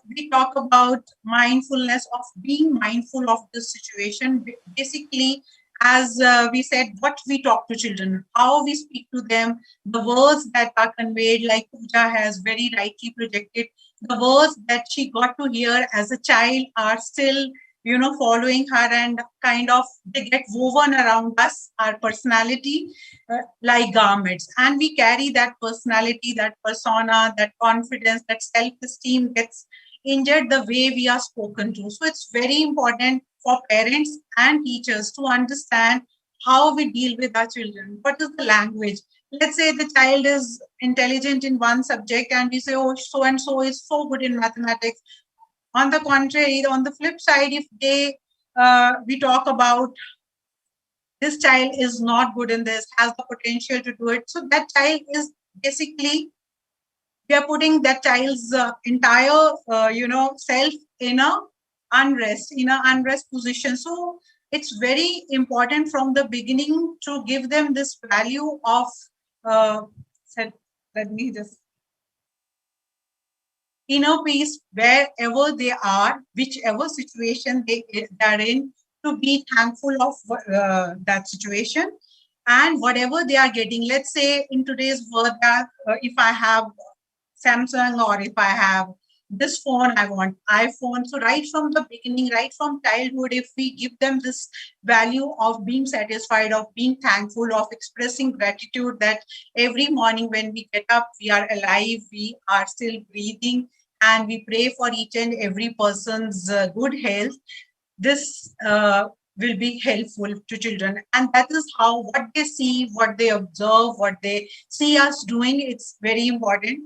we talk about mindfulness of being mindful of this situation. Basically, as we said, what we talk to children, how we speak to them, the words that are conveyed, like Pooja has very rightly projected, the words that she got to hear as a child are still following her, and kind of they get woven around us, our personality, like garments. And we carry that personality, that persona, that confidence, that self-esteem gets injured the way we are spoken to. So it's very important for parents and teachers to understand how we deal with our children. What is the language? Let's say the child is intelligent in one subject and we say, oh, so and so is so good in mathematics. On the contrary, on the flip side, if we talk about this child is not good in this, has the potential to do it, so that child is basically, we are putting that child's entire self in a unrest position. So it's very important from the beginning to give them this value of let me just inner peace wherever they are, whichever situation they are in, to be thankful of that situation and whatever they are getting. Let's say in today's world, if I have Samsung or if I have this phone, I want iPhone. So right from the beginning, right from childhood, if we give them this value of being satisfied, of being thankful, of expressing gratitude, that every morning when we get up, we are alive, we are still breathing, and we pray for each and every person's good health, this will be helpful to children. And that is how what they see, what they observe, what they see us doing, it's very important.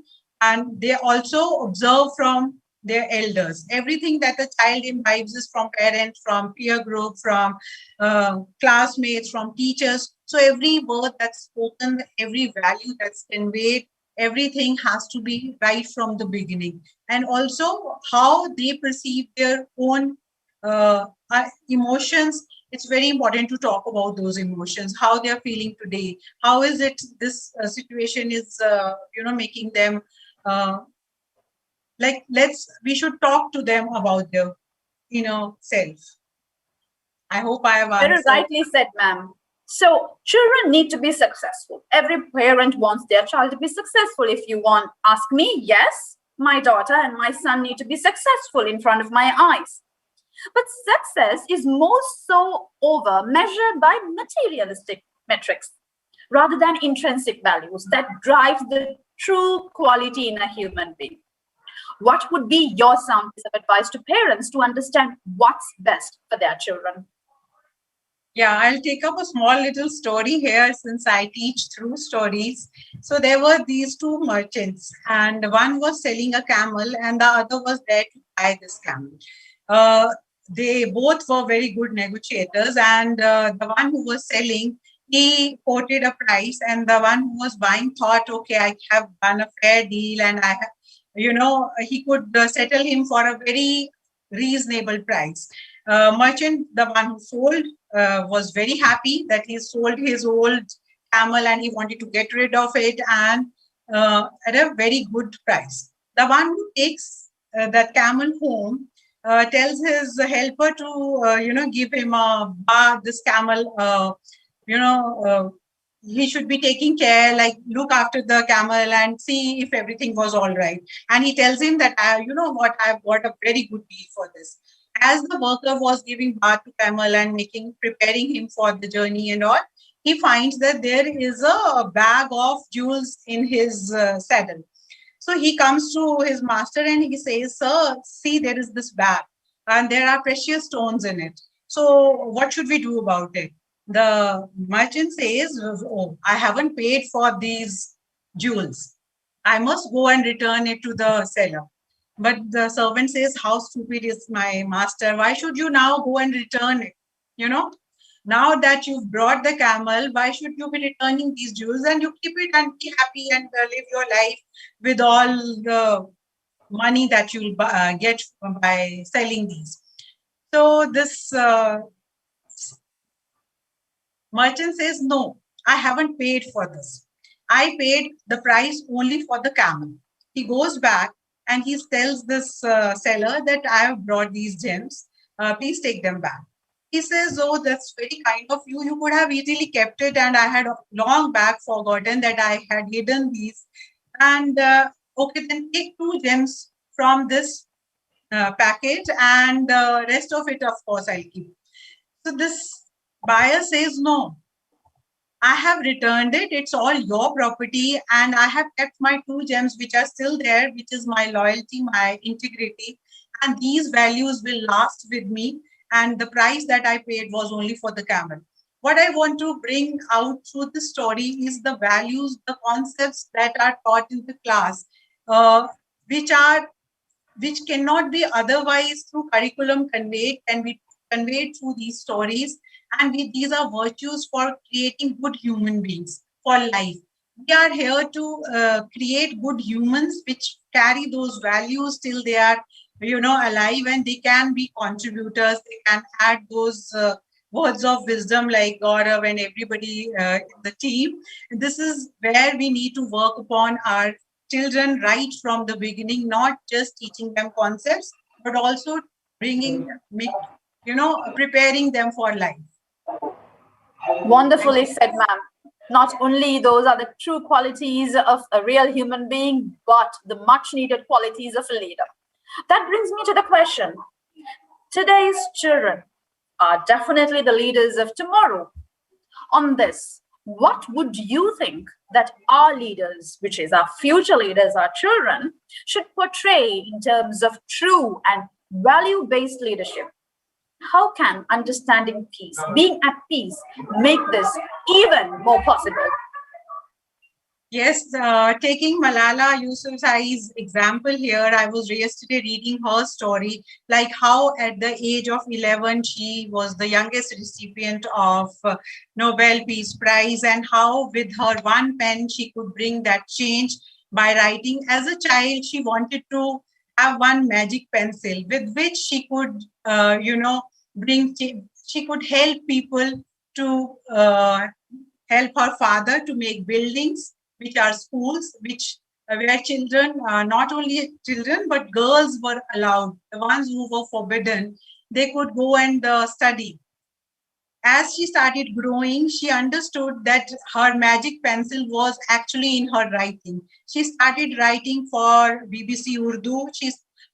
And they also observe from their elders. Everything that the child imbibes is from parents, from peer group, from classmates, from teachers. So every word that's spoken, every value that's conveyed, everything has to be right from the beginning. And also how they perceive their own emotions. It's very important to talk about those emotions, how they are feeling today. How is it this situation is, making them we should talk to them about their self. I hope I have answered. Very rightly said, ma'am. So children need to be successful. Every parent wants their child to be successful. If you ask me, yes, my daughter and my son need to be successful in front of my eyes. But success is more so measured by materialistic metrics rather than intrinsic values that drive the true quality in a human being. What would be your sound piece of advice to parents to understand what's best for their children? Yeah, I'll take up a small little story here since I teach through stories. So there were these two merchants, and one was selling a camel and the other was there to buy this camel. They both were very good negotiators, and the one who was selling, he quoted a price, and the one who was buying thought, okay, I have done a fair deal, and I have, he could settle him for a very reasonable price. Merchant, the one who sold, was very happy that he sold his old camel and he wanted to get rid of it, and at a very good price. The one who takes that camel home tells his helper to, give him a bath, this camel, he should be taking care, like look after the camel and see if everything was all right. And he tells him that, you know what, I've got a very good deal for this. As the worker was giving bath to camel and preparing him for the journey and all, he finds that there is a bag of jewels in his saddle. So he comes to his master and he says, sir, see, there is this bag and there are precious stones in it. So what should we do about it? The merchant says, oh, I haven't paid for these jewels. I must go and return it to the seller. But the servant says, how stupid is my master? Why should you now go and return it? Now that you've brought the camel, why should you be returning these jewels? And you keep it and be happy and live your life with all the money that you'll get by selling these. So this merchant says, no, I haven't paid for this. I paid the price only for the camel. He goes back and he tells this seller that I have brought these gems. Please take them back. He says, oh, that's very kind of you. You could have easily kept it, and I had long back forgotten that I had hidden these. And okay, then take 2 gems from this packet, and the rest of it, of course, I'll keep. So this buyer says, no, I have returned it. It's all your property. And I have kept my 2 gems, which are still there, which is my loyalty, my integrity. And these values will last with me. And the price that I paid was only for the camel. What I want to bring out through the story is the values, the concepts that are taught in the class, which cannot be otherwise through curriculum conveyed, can be conveyed through these stories. And these are virtues for creating good human beings for life. We are here to create good humans which carry those values till they are, alive, and they can be contributors. They can add those words of wisdom like Gaurav and everybody in the team. This is where we need to work upon our children right from the beginning, not just teaching them concepts, but also preparing them for life. Wonderfully said, ma'am. Not only those are the true qualities of a real human being, but the much needed qualities of a leader. That brings me to the question. Today's children are definitely the leaders of tomorrow. On this, what would you think that our leaders, which is our future leaders, our children, should portray in terms of true and value-based leadership? How can understanding peace, being at peace, make this even more possible? Yes, taking Malala Yousafzai's example here, I was yesterday reading her story, like how at the age of 11, she was the youngest recipient of Nobel Peace Prize, and how with her one pen, she could bring that change by writing. As a child, she wanted to have one magic pencil with which she could, she could help people to help her father to make buildings, which are schools, where children, not only children, but girls were allowed. The ones who were forbidden, they could go and study. As she started growing, she understood that her magic pencil was actually in her writing. She started writing for BBC Urdu.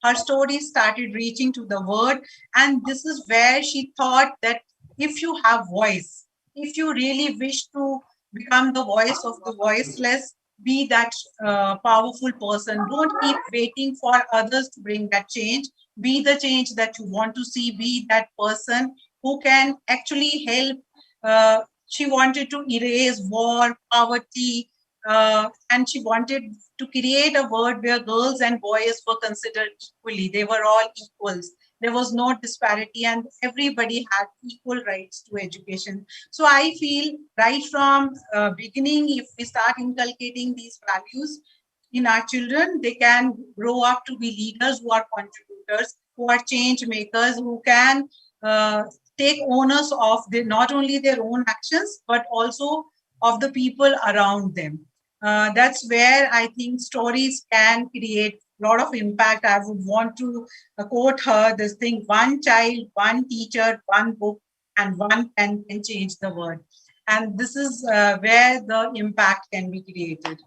Her stories started reaching to the world. And this is where she thought that if you have voice, if you really wish to become the voice of the voiceless, be that powerful person. Don't keep waiting for others to bring that change. Be the change that you want to see. Be that person who can actually help. She wanted to erase war, poverty, and she wanted to create a world where girls and boys were considered equally. They were all equals. There was no disparity, and everybody had equal rights to education. So I feel right from beginning, if we start inculcating these values in our children, they can grow up to be leaders who are contributors, who are change makers, who can take owners of not only their own actions, but also of the people around them. That's where I think stories can create a lot of impact. I would want to quote her this thing: one child, one teacher, one book, and one pen can change the world. And this is where the impact can be created.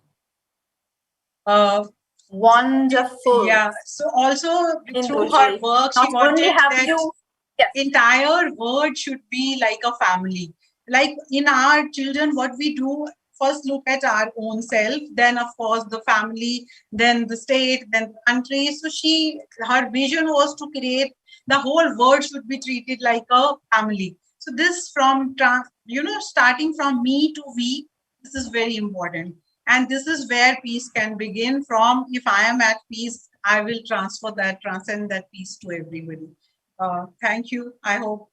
Wonderful. Yeah. So also through her work, she wanted that entire world should be like a family. Like in our children, what we do, first look at our own self, then of course the family, then the state, then the country. So her vision was to create the whole world should be treated like a family. So this from starting from me to we, this is very important. And this is where peace can begin from. If I am at peace, I will transcend that peace to everybody. Thank you. I hope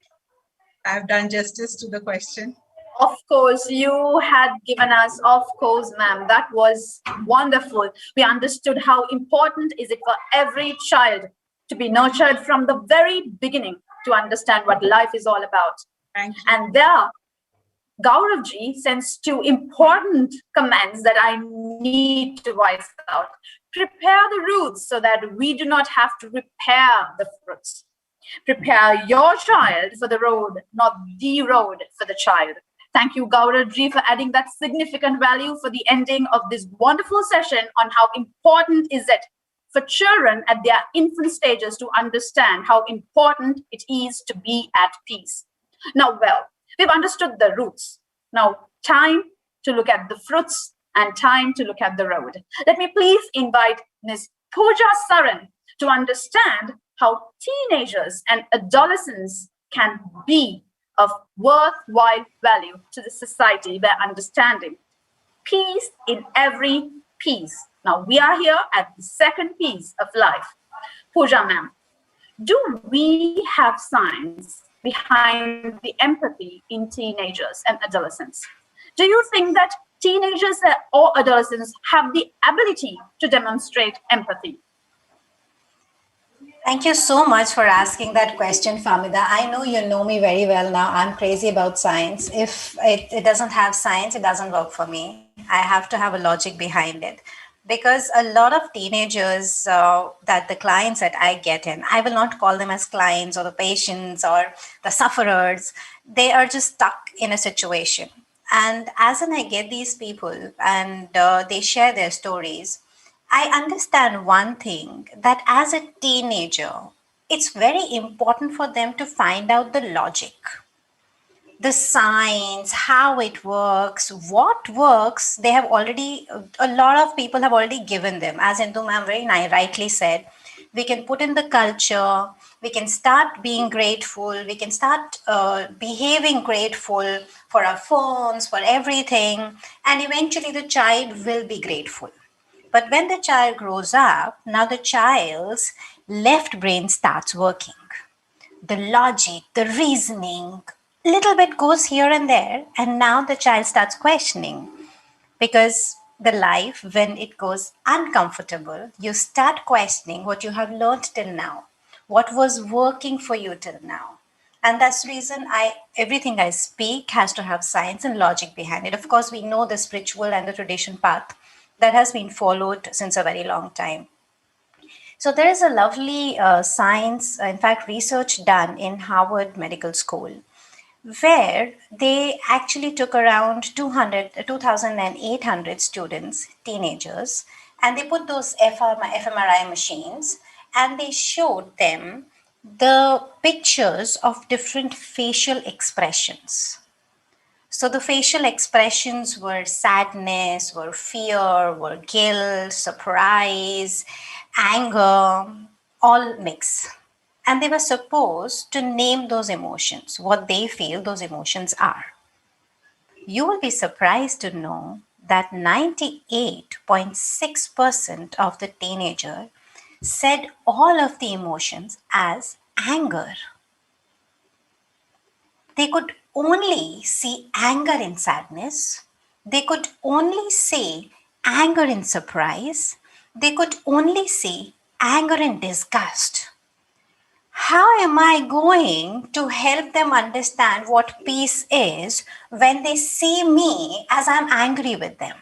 I've done justice to the question. Of course, you had given us, of course, ma'am. That was wonderful. We understood how important is it for every child to be nurtured from the very beginning to understand what life is all about. Thank you. And there, Gauravji sends 2 important commands that I need to voice out. Prepare the roots so that we do not have to repair the fruits. Prepare your child for the road, not the road for the child. Thank you, Gauravji, for adding that significant value for the ending of this wonderful session on how important is it for children at their infant stages to understand how important it is to be at peace. Now, well, we've understood the roots. Now, time to look at the fruits and time to look at the road. Let me please invite Ms. Pooja Saran to understand how teenagers and adolescents can be of worthwhile value to the society by understanding peace in every piece. Now, we are here at the second piece of life. Pooja ma'am, do we have signs behind the empathy in teenagers and adolescents? Do you think that teenagers or adolescents have the ability to demonstrate empathy? Thank you so much for asking that question, Famida. I know you know me very well now. I'm crazy about science. If it doesn't have science, it doesn't work for me. I have to have a logic behind it. Because a lot of teenagers that the clients that I get in, I will not call them as clients or the patients or the sufferers. They are just stuck in a situation. And as I get these people and they share their stories, I understand one thing, that as a teenager, it's very important for them to find out the logic, the science, how it works, what works. They have already, a lot of people have already given them. As Indu ma'am very rightly said, we can put in the culture, we can start being grateful, we can start behaving grateful for our phones, for everything, and eventually the child will be grateful. But when the child grows up, now the child's left brain starts working. The logic, the reasoning, little bit goes here and there, and now the child starts questioning. Because the life, when it goes uncomfortable, you start questioning what you have learned till now, what was working for you till now. And that's the reason everything I speak has to have science and logic behind it. Of course, we know the spiritual and the tradition path that has been followed since a very long time. So there is a lovely science, in fact, research done in Harvard Medical School, where they actually took around 2,800 students, teenagers, and they put those fMRI machines, and they showed them the pictures of different facial expressions. So the facial expressions were sadness, were fear, were guilt, surprise, anger, all mixed. And they were supposed to name those emotions, what they feel those emotions are. You will be surprised to know that 98.6% of the teenager said all of the emotions as anger. They could only see anger in sadness. They could only see anger in surprise. They could only see anger in disgust. How am I going to help them understand what peace is when they see me as I'm angry with them?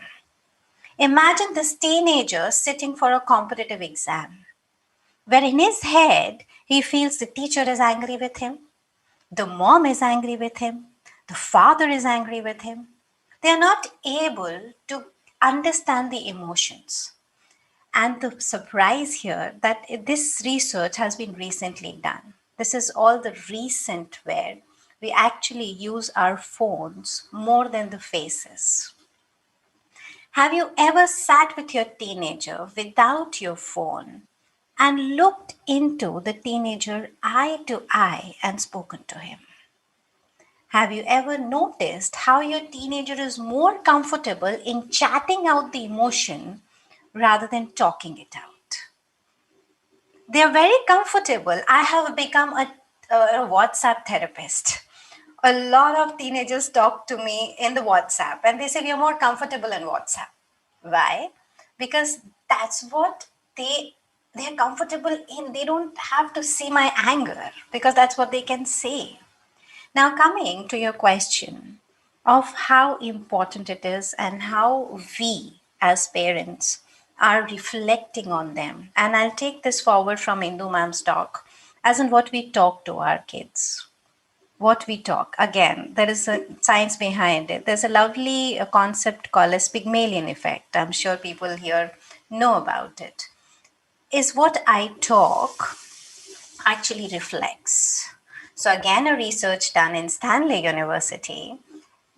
Imagine this teenager sitting for a competitive exam, where in his head, he feels the teacher is angry with him, the mom is angry with him, the father is angry with him. They are not able to understand the emotions. And the surprise here that this research has been recently done. This is all the recent where we actually use our phones more than the faces. Have you ever sat with your teenager without your phone and looked into the teenager eye to eye and spoken to him? Have you ever noticed how your teenager is more comfortable in chatting out the emotion rather than talking it out? They're very comfortable. I have become a WhatsApp therapist. A lot of teenagers talk to me in the WhatsApp and they say we are more comfortable in WhatsApp. Why? Because that's what they're comfortable in. They don't have to see my anger because that's what they can say. Now, coming to your question of how important it is and how we as parents are reflecting on them. And I'll take this forward from Indu ma'am's talk, as in what we talk to our kids. What we talk. Again, there is a science behind it. There's a lovely concept called as Pygmalion effect. I'm sure people here know about it. is what I talk actually reflects. So again, a research done in Stanley University,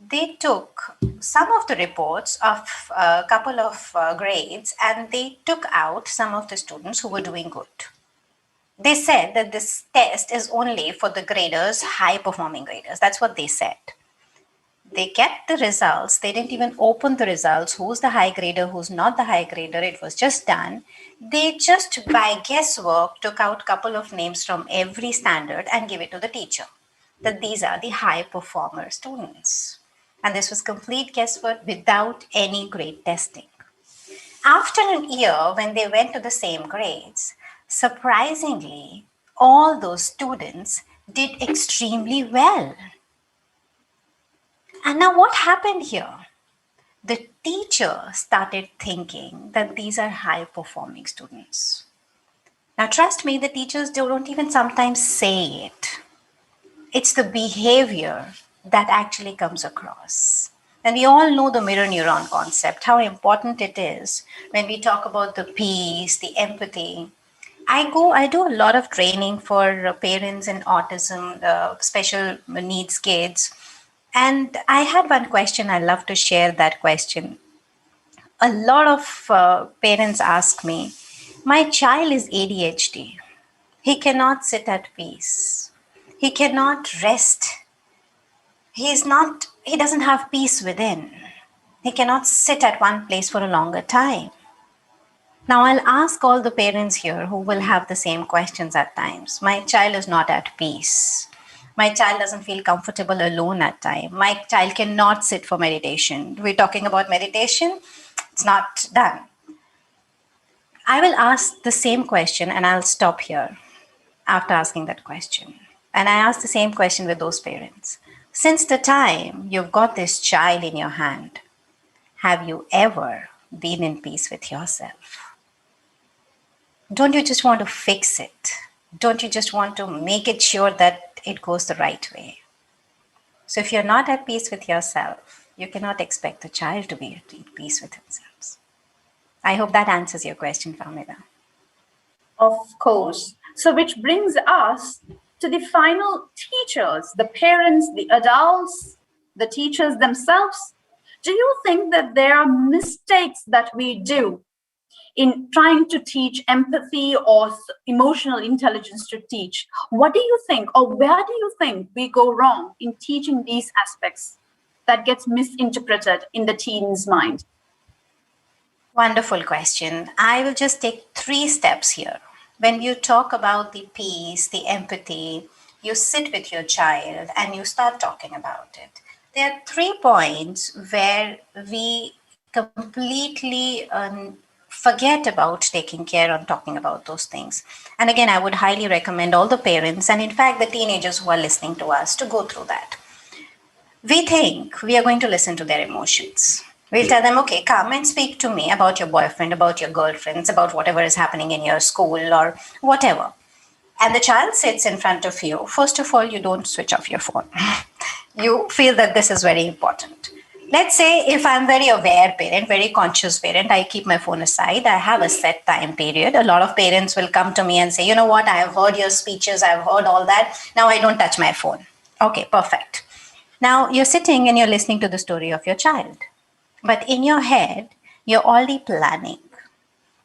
they took some of the reports of a couple of grades and they took out some of the students who were doing good. They said that this test is only for the graders, high performing graders. That's what they said. They kept the results. They didn't even open the results. Who's the high grader, who's not the high grader. It was just done. They just by guesswork took out a couple of names from every standard and give it to the teacher. That these are the high performer students. And this was complete guesswork without any grade testing. After a year, when they went to the same grades, surprisingly, all those students did extremely well. And now what happened here? The teacher started thinking that these are high performing students. Now, trust me, the teachers don't even sometimes say it. It's the behavior that actually comes across. And we all know the mirror neuron concept, how important it is when we talk about the peace, the empathy. I do a lot of training for parents in autism, special needs kids. And I had one question. I love to share that question. A lot of parents ask me, my child is ADHD. He cannot sit at peace. He cannot rest. He doesn't have peace within. He cannot sit at one place for a longer time. Now, I'll ask all the parents here who will have the same questions at times. My child is not at peace. My child doesn't feel comfortable alone at time. My child cannot sit for meditation. We're talking about meditation. It's not done. I will ask the same question and I'll stop here after asking that question. And I ask the same question with those parents. Since the time you've got this child in your hand, have you ever been in peace with yourself? Don't you just want to fix it? Don't you just want to make it sure that it goes the right way? So if you're not at peace with yourself, you cannot expect the child to be at peace with themselves. I hope that answers your question, Famida. Of course. So which brings us to the final teachers, the parents, the adults, the teachers themselves. Do you think that there are mistakes that we do in trying to teach empathy or emotional intelligence to teach? What do you think, or where do you think we go wrong in teaching these aspects that gets misinterpreted in the teen's mind? Wonderful question. I will just take 3 steps here. When you talk about the peace, the empathy, you sit with your child and you start talking about it. There are 3 points where we completely forget about taking care and talking about those things. And again, I would highly recommend all the parents and in fact the teenagers who are listening to us to go through that. We think we are going to listen to their emotions. We'll tell them, okay, come and speak to me about your boyfriend, about your girlfriends, about whatever is happening in your school or whatever. And the child sits in front of you. First of all, you don't switch off your phone. You feel that this is very important. Let's say if I'm very aware parent, very conscious parent, I keep my phone aside. I have a set time period. A lot of parents will come to me and say, you know what, I have heard your speeches. I've heard all that. Now I don't touch my phone. Okay, perfect. Now you're sitting and you're listening to the story of your child. But in your head, you're already planning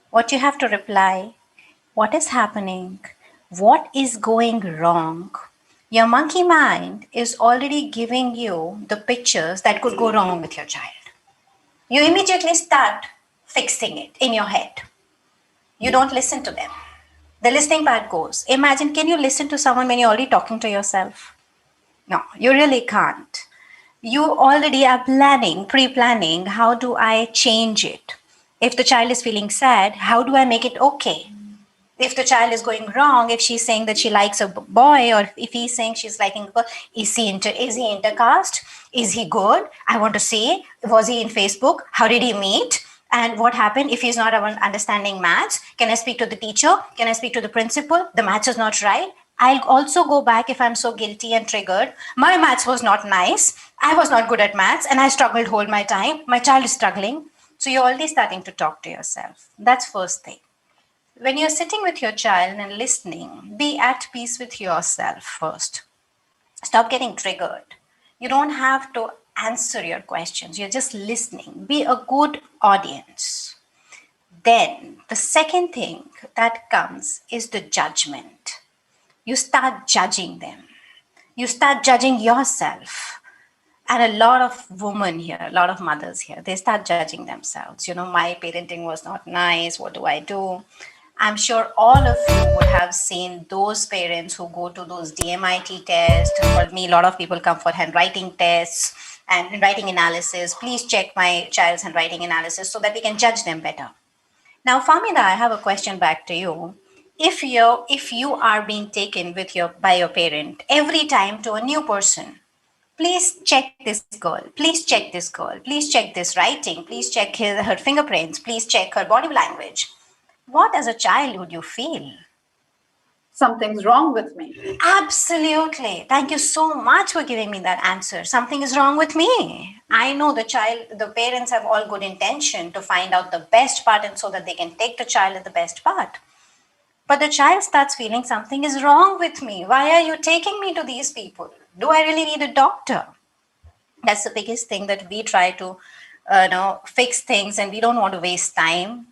what you have to reply, what is happening, what is going wrong. Your monkey mind is already giving you the pictures that could go wrong with your child. You immediately start fixing it in your head. You don't listen to them. The listening part goes. Imagine, can you listen to someone when you're already talking to yourself? No, you really can't. You already are planning, pre-planning, how do I change it? If the child is feeling sad, how do I make it okay? If the child is going wrong, if she's saying that she likes a boy or if he's saying she's liking a girl, is he intercaste? Is he good? I want to see. Was he in Facebook? How did he meet? And what happened if he's not understanding maths? Can I speak to the teacher? Can I speak to the principal? The maths is not right. I'll also go back if I'm so guilty and triggered. My maths was not nice. I was not good at maths and I struggled whole my time. My child is struggling. So you're already starting to talk to yourself. That's first thing. When you're sitting with your child and listening, be at peace with yourself first. Stop getting triggered. You don't have to answer your questions, you're just listening. Be a good audience. Then, the second thing that comes is the judgment. You start judging them, you start judging yourself. And a lot of women here, a lot of mothers here, they start judging themselves. My parenting was not nice. What do I do? I'm sure all of you would have seen those parents who go to those DMIT tests. For me, a lot of people come for handwriting tests and handwriting analysis. Please check my child's handwriting analysis so that we can judge them better. Now, Famida, I have a question back to you. If you are being taken by your parent every time to a new person, please check this girl, please check this girl, please check this writing, please check her fingerprints, please check her body language. What as a child would you feel? Something's wrong with me. Absolutely. Thank you so much for giving me that answer. Something is wrong with me. I know the parents have all good intention to find out the best part and so that they can take the child at the best part. But the child starts feeling something is wrong with me. Why are you taking me to these people? Do I really need a doctor? That's the biggest thing, that we try to fix things, and we don't want to waste time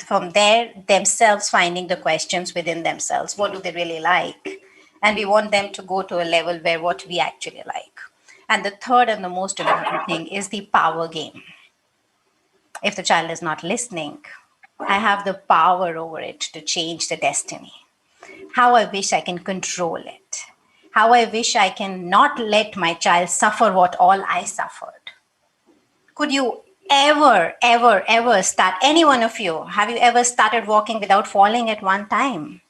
from there themselves finding the questions within themselves. What do they really like? And we want them to go to a level where what we actually like. And the third and the most important thing is the power game. If the child is not listening, I have the power over it to change the destiny. How I wish I can control it. How I wish I can not let my child suffer what all I suffered. Could you ever start, any one of you, have you ever started walking without falling at one time?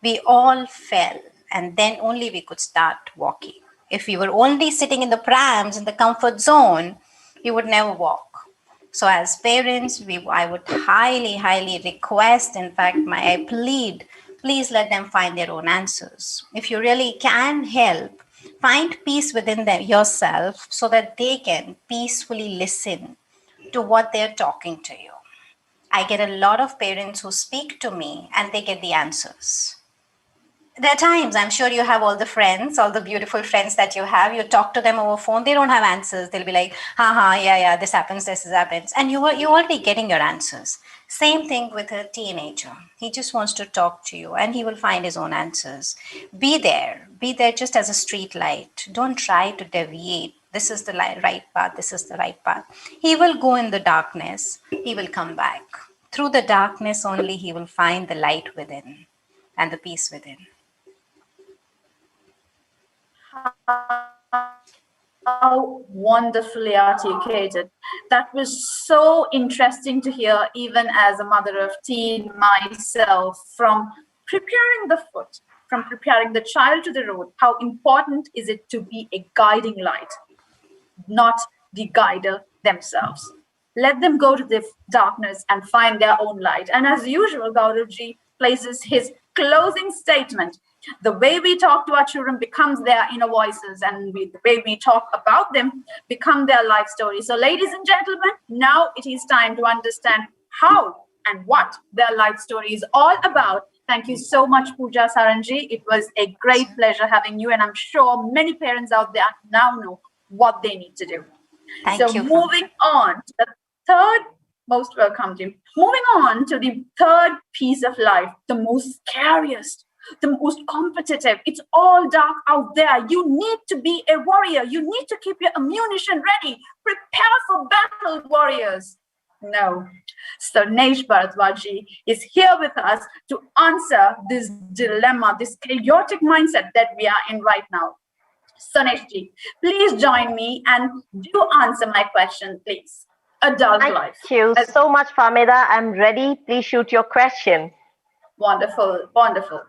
We all fell, and then only we could start walking. If we were only sitting in the prams in the comfort zone, we would never walk. So as parents, I would highly request, in fact, I plead, please let them find their own answers. If you really can help, find peace within them yourself so that they can peacefully listen to what they're talking to you. I get a lot of parents who speak to me and they get the answers. There are times, I'm sure you have all the friends, all the beautiful friends that you have, you talk to them over phone, they don't have answers. They'll be like, yeah, this happens, this happens. And you're already getting your answers. Same thing with a teenager. He just wants to talk to you and he will find his own answers. Be there just as a street light. Don't try to deviate. This is the right path, this is the right path. He will go in the darkness, he will come back. Through the darkness only he will find the light within and the peace within. How wonderfully articulated. That was so interesting to hear, even as a mother of teen myself, from preparing the foot, from preparing the child to the road. How important is it to be a guiding light, not the guider themselves. Let them go to the darkness and find their own light. And as usual, Gauravji places his closing statement. The way we talk to our children becomes their inner voices, and the way we talk about them become their life story. So ladies and gentlemen, now it is time to understand how and what their life story is all about. Thank you so much, Pooja Saranji. It was a great pleasure having you, and I'm sure many parents out there now know what they need to do. Thank you. Moving on to the third, most welcome to you. Moving on to the third piece of life, the most scariest, the most competitive. It's all dark out there. You need to be a warrior. You need to keep your ammunition ready. Prepare for battle, warriors. No. So Nesh Bharadwaj is here with us to answer this dilemma, this chaotic mindset that we are in right now. Soneshji, please join me and do answer my question, please. Adult life. Thank you so much, Famida. I'm ready. Please shoot your question. Wonderful, wonderful.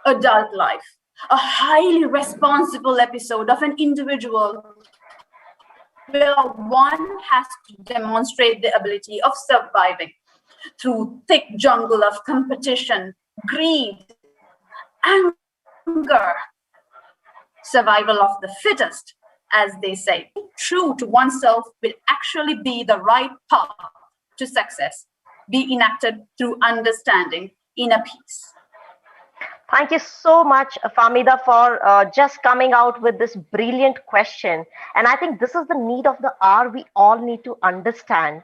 Adult life. A highly responsible episode of an individual where one has to demonstrate the ability of surviving through thick jungle of competition, greed, anger, survival of the fittest, as they say. True to oneself will actually be the right path to success. Be enacted through understanding inner peace. Thank you so much, Famida, for just coming out with this brilliant question. And I think this is the need of the hour we all need to understand.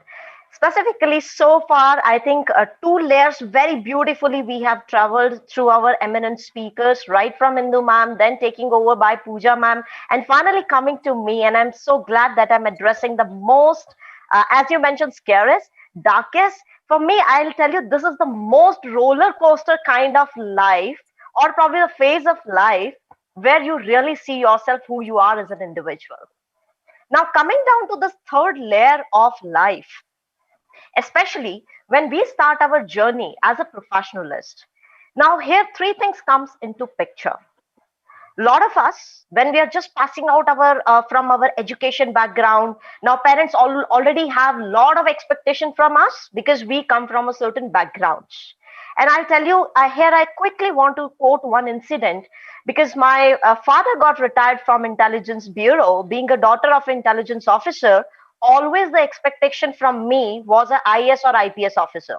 Specifically, so far, I think two layers very beautifully we have traveled through our eminent speakers, right from Indu ma'am, then taking over by Pooja ma'am, and finally coming to me. And I'm so glad that I'm addressing the most, as you mentioned, scariest, darkest. For me, I'll tell you, this is the most roller coaster kind of life, or probably the phase of life where you really see yourself who you are as an individual. Now, coming down to this third layer of life, especially when we start our journey as a professionalist. Now, here three things comes into picture. A lot of us, when we are just passing out our from our education background, now parents already have a lot of expectation from us because we come from a certain background. And I'll tell you, here I quickly want to quote one incident because my father got retired from Intelligence Bureau. Being a daughter of intelligence officer, always the expectation from me was an IAS or IPS officer.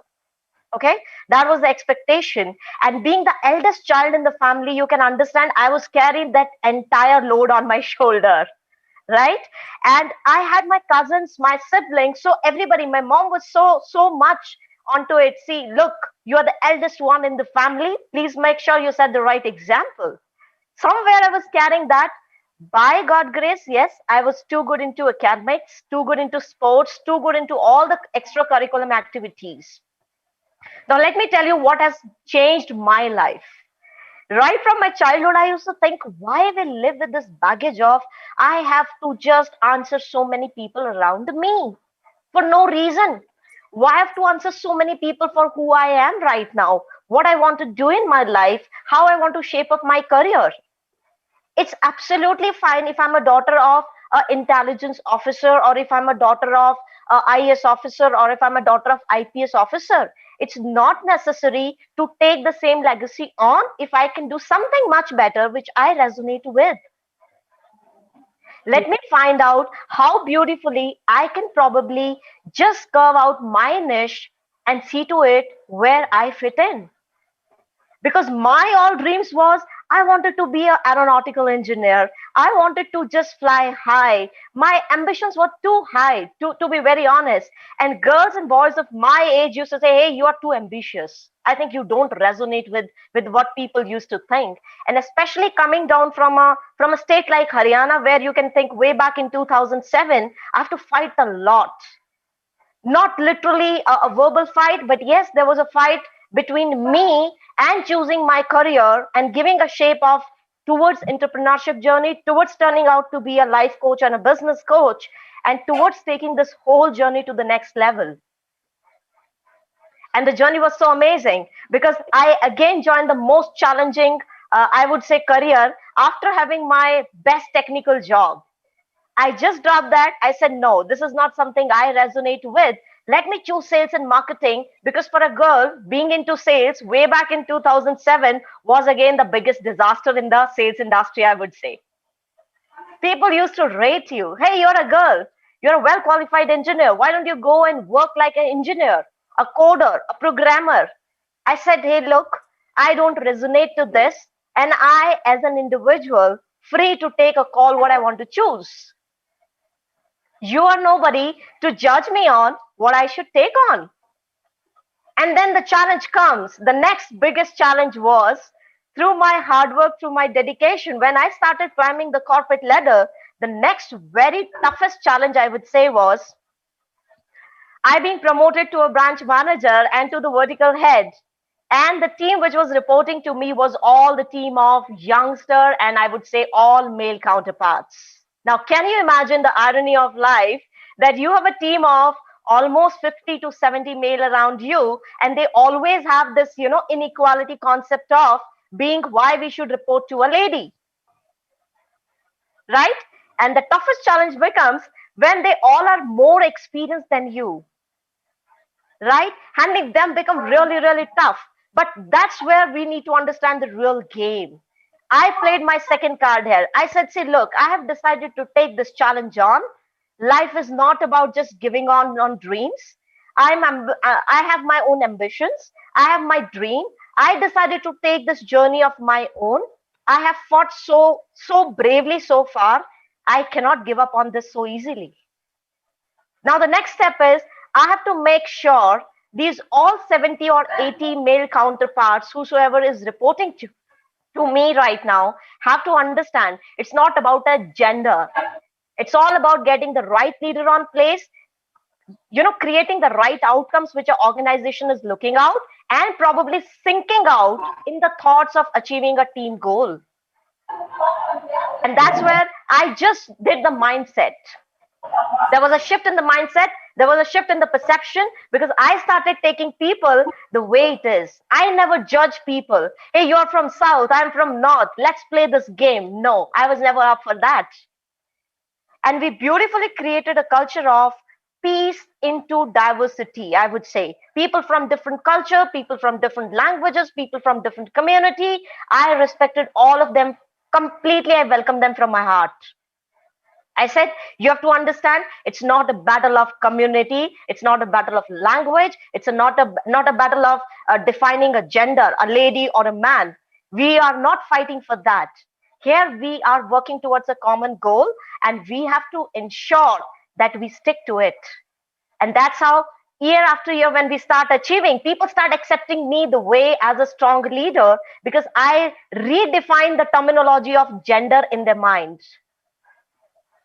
Okay, that was the expectation. And being the eldest child in the family, you can understand I was carrying that entire load on my shoulder, right? And I had my cousins, my siblings, so everybody, my mom was so much onto it. See, look, you're the eldest one in the family. Please make sure you set the right example. Somewhere I was carrying that. By God grace, yes, I was too good into academics, too good into sports, too good into all the extracurriculum activities. Now, let me tell you what has changed my life. Right from my childhood, I used to think, why we live with this baggage of I have to just answer so many people around me for no reason. Why I have to answer so many people for who I am right now, what I want to do in my life, how I want to shape up my career. It's absolutely fine if I'm a daughter of an intelligence officer, or if I'm a daughter of an IAS officer, or if I'm a daughter of IPS officer. It's not necessary to take the same legacy on if I can do something much better, which I resonate with. Let me find out how beautifully I can probably just carve out my niche and see to it where I fit in. Because my all dreams was I wanted to be an aeronautical engineer. I wanted to just fly high. My ambitions were too high, to be very honest. And girls and boys of my age used to say, hey, you are too ambitious. I think you don't resonate with what people used to think. And especially coming down from a state like Haryana, where you can think way back in 2007, I have to fight a lot. Not literally a verbal fight, but yes, there was a fight between me and choosing my career and giving a shape of towards entrepreneurship journey, towards turning out to be a life coach and a business coach, and towards taking this whole journey to the next level. And the journey was so amazing because I again joined the most challenging, I would say, career after having my best technical job. I just dropped that. I said, no, this is not something I resonate with. Let me choose sales and marketing, because for a girl, being into sales way back in 2007 was again the biggest disaster in the sales industry, I would say. People used to rate you. Hey, you're a girl. You're a well-qualified engineer. Why don't you go and work like an engineer, a coder, a programmer? I said, hey, look, I don't resonate to this. And I, as an individual, free to take a call what I want to choose. You are nobody to judge me on what I should take on. And then the challenge comes. The next biggest challenge was through my hard work, through my dedication. When I started climbing the corporate ladder, the next very toughest challenge I would say was I being promoted to a branch manager and to the vertical head. And the team which was reporting to me was all the team of youngster and I would say all male counterparts. Now, can you imagine the irony of life that you have a team of almost 50 to 70 male around you, and they always have this, inequality concept of being why we should report to a lady, right? And the toughest challenge becomes when they all are more experienced than you, right? Handling them become really, really tough. But that's where we need to understand the real game. I played my second card here. I said, see, look, I have decided to take this challenge on. Life is not about just giving on dreams. I have my own ambitions. I have my dream. I decided to take this journey of my own. I have fought so bravely so far. I cannot give up on this so easily. Now the next step is I have to make sure these all 70 or 80 male counterparts, whosoever is reporting to me right now, have to understand it's not about a gender. It's all about getting the right leader on place, creating the right outcomes which our organization is looking out, and probably sinking out in the thoughts of achieving a team goal. And that's where I just did the mindset. There was a shift in the mindset. There was a shift in the perception because I started taking people the way it is. I never judge people. Hey, you're from South, I'm from North. Let's play this game. No, I was never up for that. And we beautifully created a culture of peace into diversity, I would say. People from different culture, people from different languages, people from different community. I respected all of them completely. I welcomed them from my heart. I said, you have to understand, it's not a battle of community. It's not a battle of language. It's not a battle of defining a gender, a lady or a man. We are not fighting for that. Here we are working towards a common goal, and we have to ensure that we stick to it. And that's how year after year, when we start achieving, people start accepting me the way as a strong leader because I redefine the terminology of gender in their minds.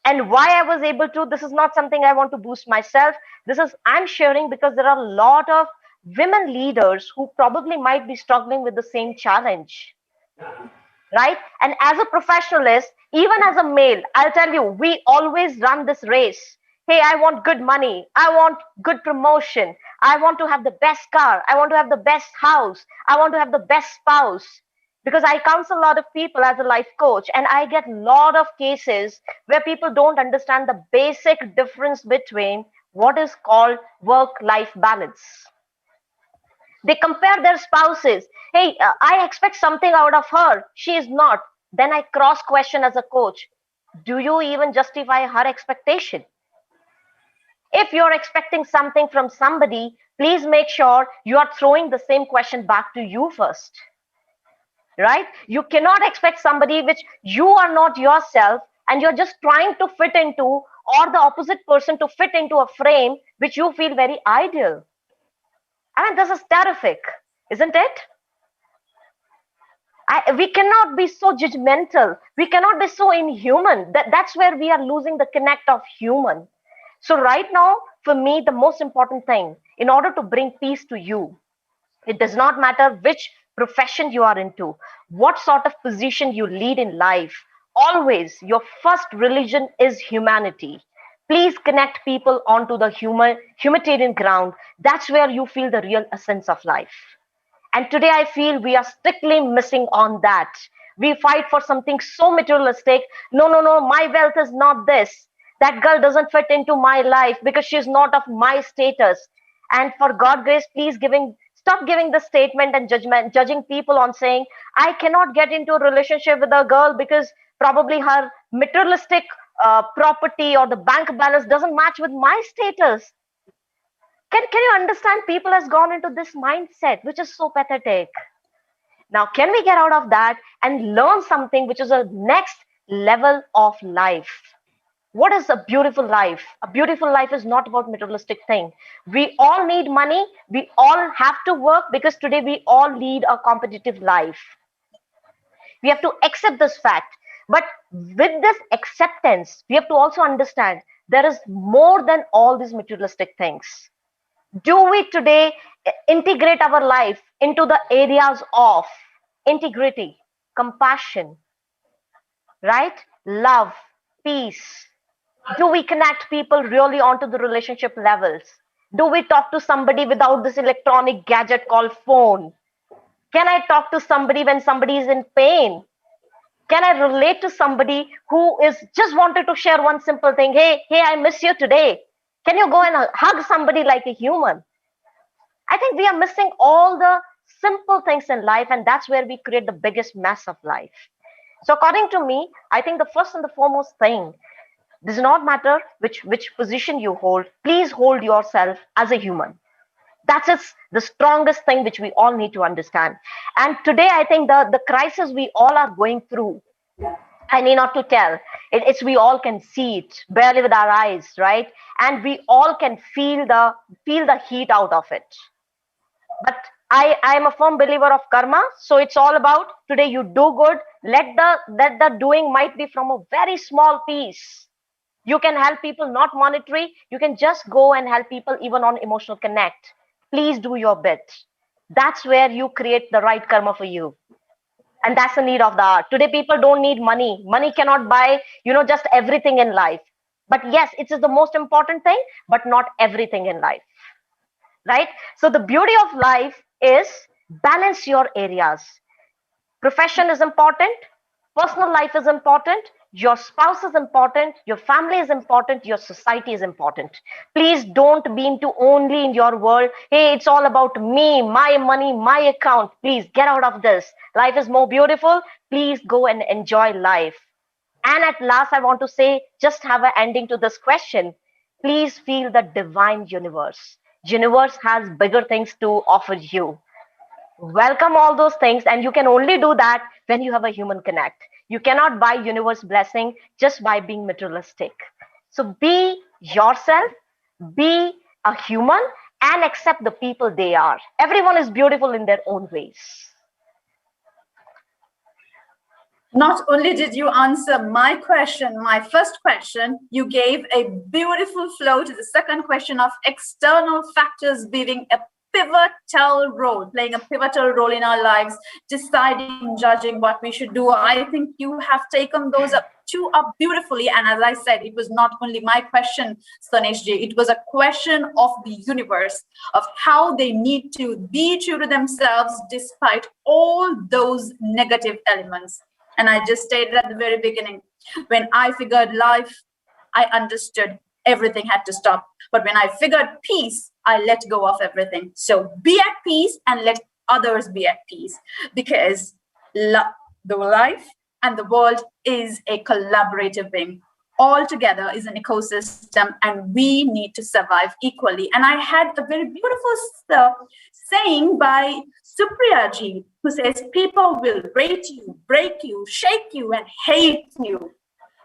And why I was able to, this is not something I want to boost myself. I'm sharing because there are a lot of women leaders who probably might be struggling with the same challenge. Right? And as a professionalist, even as a male, I'll tell you, we always run this race. Hey, I want good money. I want good promotion. I want to have the best car. I want to have the best house. I want to have the best spouse. Because I counsel a lot of people as a life coach, and I get a lot of cases where people don't understand the basic difference between what is called work-life balance. They compare their spouses. Hey, I expect something out of her. She is not. Then I cross-question as a coach. Do you even justify her expectation? If you're expecting something from somebody, please make sure you are throwing the same question back to you first. Right? You cannot expect somebody which you are not yourself and you're just trying to fit into, or the opposite person to fit into a frame which you feel very ideal. I mean, this is terrific, isn't it? We cannot be so judgmental. We cannot be so inhuman. That's where we are losing the connect of human. So right now, for me, the most important thing, in order to bring peace to you, it does not matter which profession you are into, what sort of position you lead in life. Always, your first religion is humanity. Please connect people onto the humanitarian ground. That's where you feel the real essence of life. And today I feel we are strictly missing on that. We fight for something so materialistic. No, my wealth is not this. That girl doesn't fit into my life because she's not of my status. And for God's grace, please stop giving the statement and judging people on saying, I cannot get into a relationship with a girl because probably her materialistic property or the bank balance doesn't match with my status. Can you understand? People has gone into this mindset, which is so pathetic. Now, can we get out of that and learn something which is a next level of life? What is a beautiful life? A beautiful life is not about materialistic thing. We all need money. We all have to work because today we all lead a competitive life. We have to accept this fact. But with this acceptance, we have to also understand there is more than all these materialistic things. Do we today integrate our life into the areas of integrity, compassion, right? Love, peace. Do we connect people really onto the relationship levels? Do we talk to somebody without this electronic gadget called phone? Can I talk to somebody when somebody is in pain? Can I relate to somebody who is just wanted to share one simple thing? Hey, I miss you today. Can you go and hug somebody like a human? I think we are missing all the simple things in life, and that's where we create the biggest mess of life. So according to me, I think the first and the foremost thing, does not matter which position you hold, please hold yourself as a human. That's just the strongest thing which we all need to understand. And today, I think the crisis we all are going through, I need not to tell. It's we all can see it barely with our eyes, right? And we all can feel the heat out of it. But I am a firm believer of karma. So it's all about today you do good. Let the doing might be from a very small piece. You can help people, not monetary. You can just go and help people even on emotional connect. Please do your bit. That's where you create the right karma for you. And that's the need of the hour. Today, people don't need money. Money cannot buy, just everything in life. But yes, it is the most important thing, but not everything in life, right? So the beauty of life is balance your areas. Profession is important, personal life is important, your spouse is important, your family is important, your society is important. Please don't be into only in your world, hey, it's all about me, my money, my account. Please get out of this. Life is more beautiful. Please go and enjoy life. And at last, I want to say, just have an ending to this question. Please feel the divine universe. Universe has bigger things to offer you. Welcome all those things, and you can only do that when you have a human connect. You cannot buy universe blessing just by being materialistic. So be yourself, be a human, and accept the people they are. Everyone is beautiful in their own ways. Not only did you answer my question, my first question, you gave a beautiful flow to the second question of external factors playing a pivotal role in our lives, deciding, judging what we should do. I think you have taken those up beautifully. And as I said, it was not only my question, Sanesh ji, it was a question of the universe, of how they need to be true to themselves despite all those negative elements. And I just stated at the very beginning, when I figured life, I understood everything had to stop. But when I figured peace, I let go of everything. So be at peace and let others be at peace, because the life and the world is a collaborative thing. All together is an ecosystem, and we need to survive equally. And I had a very beautiful saying by Supriya ji, who says, people will rate you, break you, shake you, and hate you,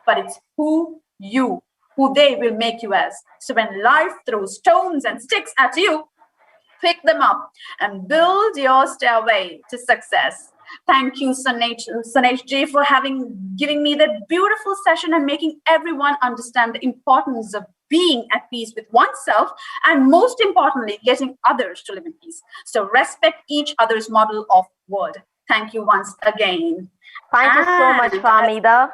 but it's who they will make you as. So when life throws stones and sticks at you, pick them up and build your stairway to success. Thank you, Sanesh ji, for giving me that beautiful session and making everyone understand the importance of being at peace with oneself, and most importantly, getting others to live in peace. So respect each other's model of world. Thank you once again. Thank you so much, Fahmida.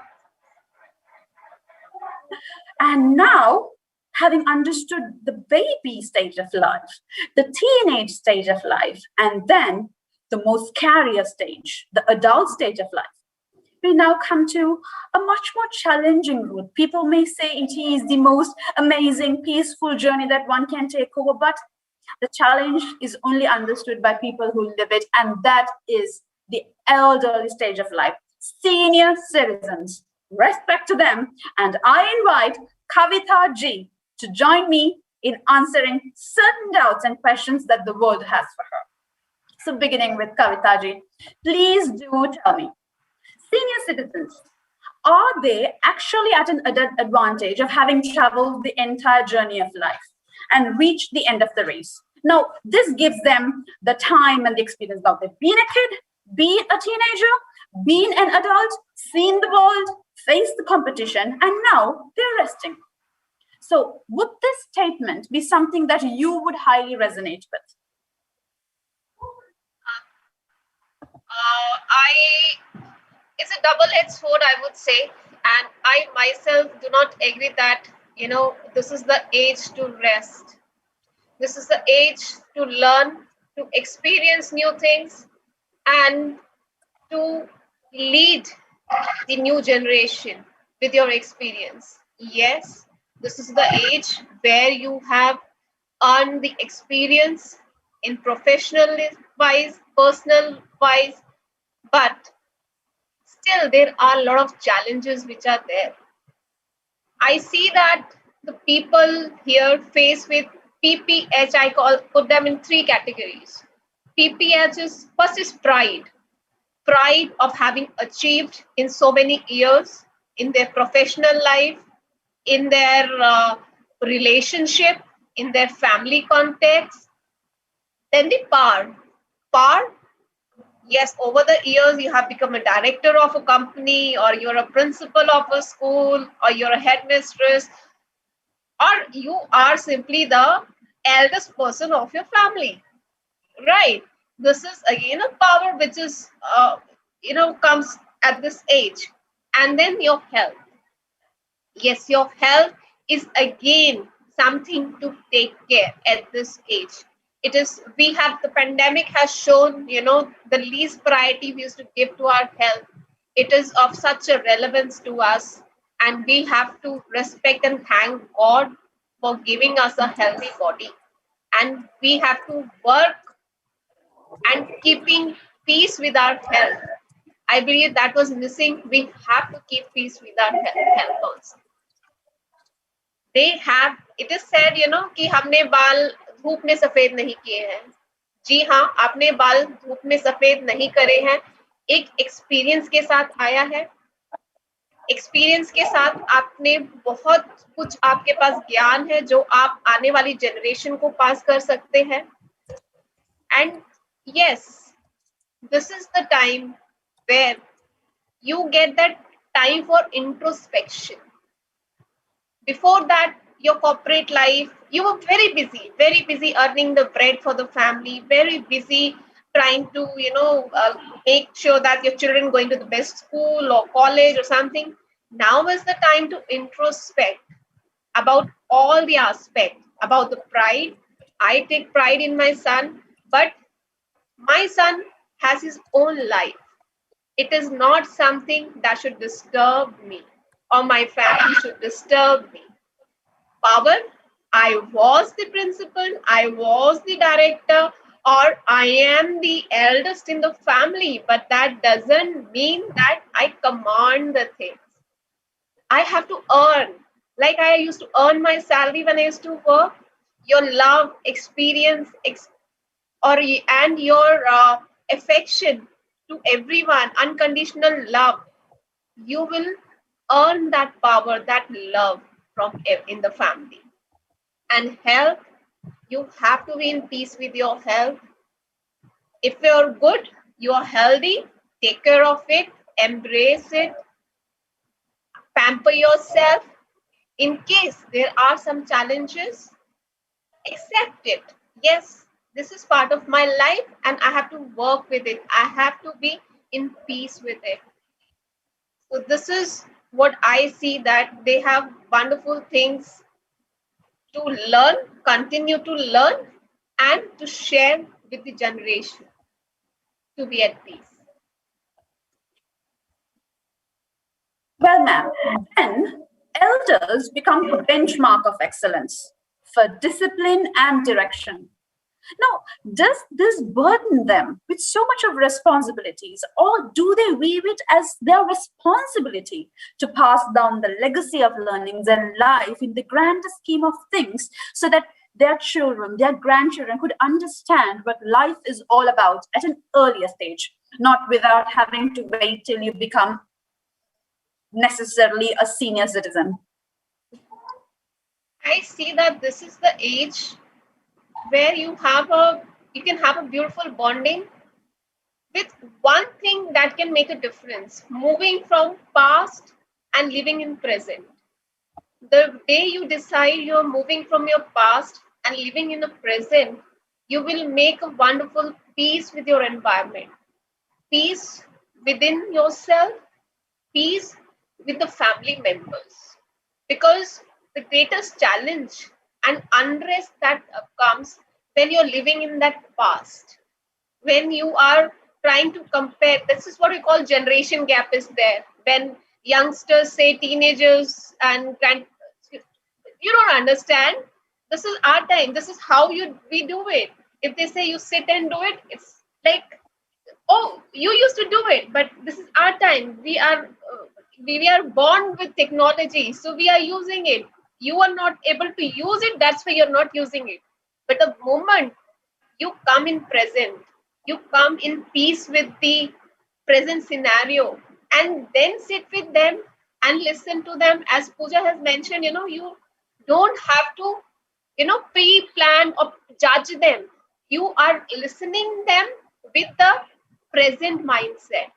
And now, having understood the baby stage of life, the teenage stage of life, and then the most scarier stage, the adult stage of life, we now come to a much more challenging route. People may say it is the most amazing, peaceful journey that one can take over, but the challenge is only understood by people who live it, and that is the elderly stage of life, senior citizens. Respect to them, and I invite Kavita ji to join me in answering certain doubts and questions that the world has for her. So beginning with Kavita ji, please do tell me, senior citizens, are they actually at an advantage of having traveled the entire journey of life and reached the end of the race? Now, this gives them the time and the experience. Now, they've been a kid, been a teenager, been an adult, seen the world, faced the competition, and now they're resting. So would this statement be something that you would highly resonate with? It's a double-edged sword, I would say, and I myself do not agree that this is the age to rest. This is the age to learn, to experience new things, and to lead the new generation with your experience. Yes, this is the age where you have earned the experience in professional wise, personal wise, but still there are a lot of challenges which are there. I see that the people here face with PPH, put them in three categories. PPH is first is pride of having achieved in so many years in their professional life, in their relationship, in their family context. Then the power, yes, over the years you have become a director of a company, or you're a principal of a school, or you're a headmistress, or you are simply the eldest person of your family, right? This is again a power which is comes at this age. And then your health. Yes, your health is again something to take care at this age. It is, we have, the pandemic has shown, the least priority we used to give to our health. It is of such a relevance to us, and we have to respect and thank God for giving us a healthy body. And we have to work and keeping peace with our health. I believe that was missing. We have to keep peace with our health also. They have, it is said, कि हमने बाल धूप में सफेद नहीं किए हैं. जी हाँ, आपने बाल धूप में सफेद नहीं करे हैं. एक एक्सपीरियंस के साथ आया है. एक्सपीरियंस के साथ आपने बहुत कुछ, आपके पास ज्ञान है जो आप आने वाली जनरेशन को पास कर सकते हैं. And yes, this is the time where you get that time for introspection. Before that, your corporate life, you were very busy earning the bread for the family, very busy trying to, make sure that your children going to the best school or college or something. Now is the time to introspect about all the aspects, about the pride. I take pride in my son, but my son has his own life. It is not something that should disturb me, or my family should disturb me. Power, I was the principal, I was the director, or I am the eldest in the family, but that doesn't mean that I command the things. I have to earn. Like I used to earn my salary when I used to work. Your love, experience, and your affection to everyone, unconditional love, you will earn that power, that love from in the family. And health, you have to be in peace with your health. If you're good, you're healthy, take care of it, embrace it, pamper yourself. In case there are some challenges, accept it. Yes, this is part of my life and I have to work with it. I have to be in peace with it. So this is what I see, that they have wonderful things to learn, continue to learn, and to share with the generation to be at peace. Well, ma'am, then elders become the benchmark of excellence for discipline and direction. Now, does this burden them with so much of responsibilities, or do they view it as their responsibility to pass down the legacy of learnings and life in the grander scheme of things, so that their children, their grandchildren could understand what life is all about at an earlier stage, not without having to wait till you become necessarily a senior citizen? I see that this is the age where you can have a beautiful bonding with one thing that can make a difference: moving from past and living in present. The day you decide you're moving from your past and living in the present, you will make a wonderful peace with your environment, peace within yourself, peace with the family members. Because the greatest challenge and unrest that comes when you're living in that past, when you are trying to compare. This is what we call generation gap is there. When youngsters say teenagers and you don't understand. This is our time. This is how we do it. If they say you sit and do it, it's like, oh, you used to do it, but this is our time. We are born with technology, so we are using it. You are not able to use it. That's why you're not using it. But the moment you come in present, you come in peace with the present scenario, and then sit with them and listen to them. As Pooja has mentioned, you don't have to, pre-plan or judge them. You are listening them with the present mindset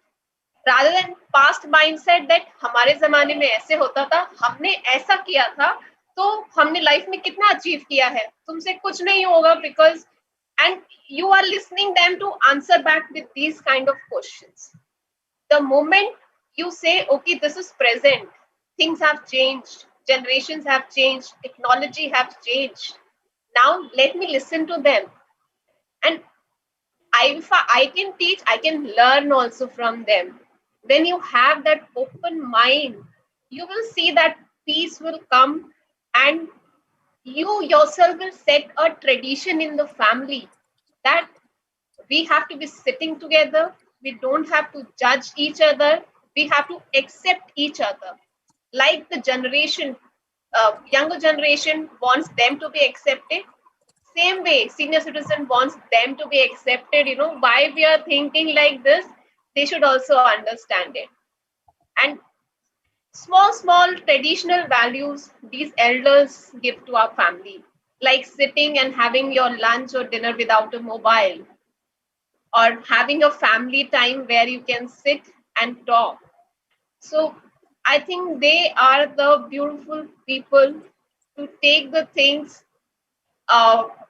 rather than past mindset that हमारे जमाने में ऐसे होता था, हमने ऐसा किया था, तो हमने लाइफ में कितना अचीव किया है, तुमसे कुछ नहीं होगा, because and you are listening them to answer back with these kind of questions. The moment you say, okay, this is present, things have changed, generations have changed, technology have changed, now let me listen to them. And if I can teach, I can learn also from them. When you have that open mind, you will see that peace will come, and you yourself will set a tradition in the family that we have to be sitting together. We don't have to judge each other. We have to accept each other. Like the generation, younger generation wants them to be accepted. Same way, senior citizen wants them to be accepted. Why we are thinking like this, they should also understand it. And small traditional values these elders give to our family, like sitting and having your lunch or dinner without a mobile, or having a family time where you can sit and talk. So I think they are the beautiful people to take the things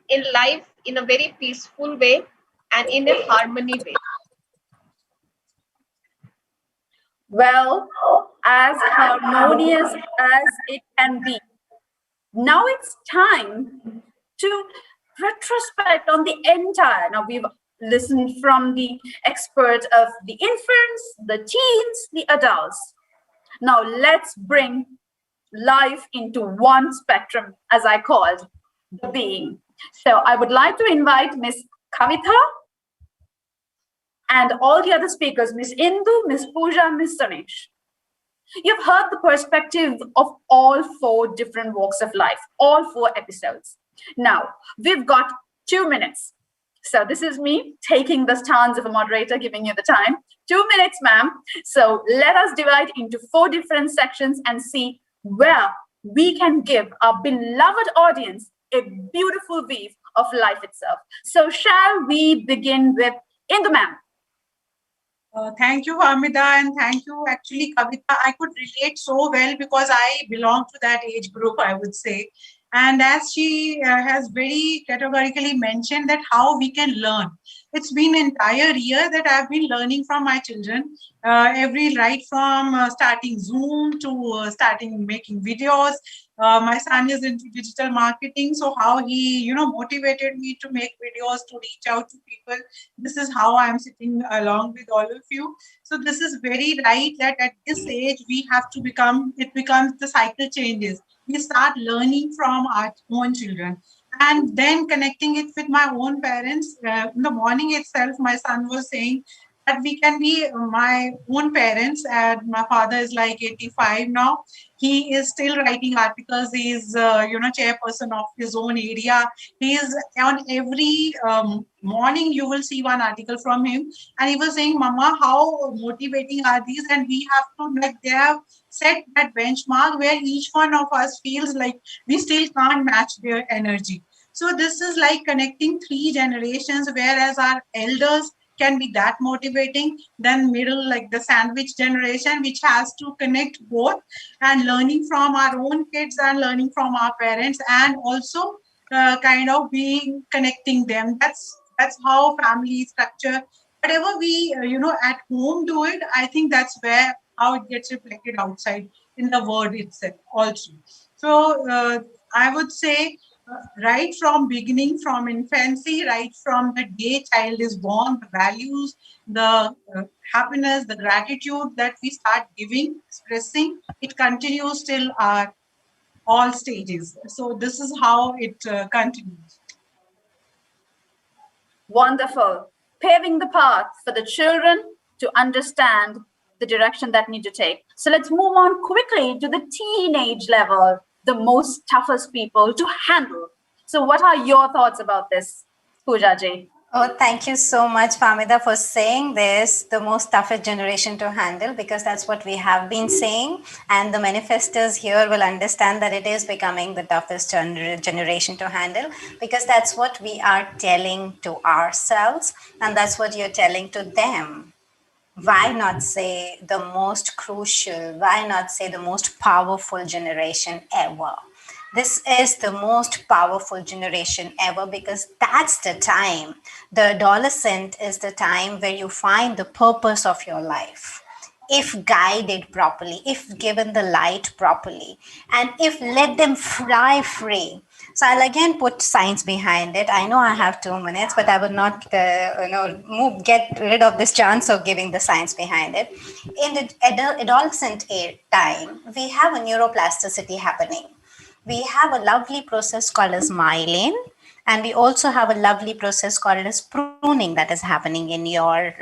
in life in a very peaceful way and in a harmony way. Well, as harmonious as it can be. Now it's time to retrospect on the entire. Now we've listened from the experts of the infants, the teens, the adults. Now let's bring life into one spectrum, as I called the being. So I would like to invite Miss Kavitha and all the other speakers, Miss Indu, Miss Pooja, Miss Tanesh. You've heard the perspective of all 4 different walks of life, all 4 episodes. Now, we've got 2 minutes. So this is me taking the stance of a moderator, giving you the time. 2 minutes, ma'am. So let us divide into 4 different sections and see where we can give our beloved audience a beautiful view of life itself. So shall we begin with Indu, ma'am? Thank you, Hamida, and thank you, actually, Kavita. I could relate so well because I belong to that age group, I would say. And as she has very categorically mentioned that how we can learn. It's been an entire year that I've been learning from my children. Right from starting Zoom to starting making videos. My son is into digital marketing, so how he, motivated me to make videos, to reach out to people. This is how I'm sitting along with all of you. So this is very right that at this age we have to becomes the cycle changes. We start learning from our own children and then connecting it with my own parents. In the morning itself, my son was saying that we can be my own parents. And my father is like 85 now. He is still writing articles. He is, chairperson of his own area. He is on every morning. You will see one article from him, and he was saying, "Mama, how motivating are these?" And we have to they have set that benchmark where each one of us feels like we still can't match their energy. So this is like connecting 3 generations, whereas our elders can be that motivating, then middle, like the sandwich generation, which has to connect both and learning from our own kids and learning from our parents, and also kind of being connecting them. That's how family structure, whatever we at home do it, I think that's where how it gets reflected outside in the world itself also. So I would say right from beginning, from infancy, right from the day child is born, the values, the happiness, the gratitude that we start giving, expressing, it continues till our all stages. So this is how it continues. Wonderful. Paving the path for the children to understand the direction that need to take. So let's move on quickly to the teenage level, the most toughest people to handle. So what are your thoughts about this, Pooja ji? Oh, thank you so much, Famida, for saying this, the most toughest generation to handle, because that's what we have been saying. And the manifestors here will understand that it is becoming the toughest generation to handle, because that's what we are telling to ourselves, and that's what you're telling to them. Why not say the most crucial, why not say the most powerful generation ever? This is the most powerful generation ever, because that's the time. The adolescent is the time where you find the purpose of your life. If guided properly, if given the light properly, and if let them fly free. So I'll again put science behind it. I know I have 2 minutes, but I will not, get rid of this chance of giving the science behind it. In the adolescent time, we have a neuroplasticity happening. We have a lovely process called as myelin, and we also have a lovely process called as pruning that is happening in your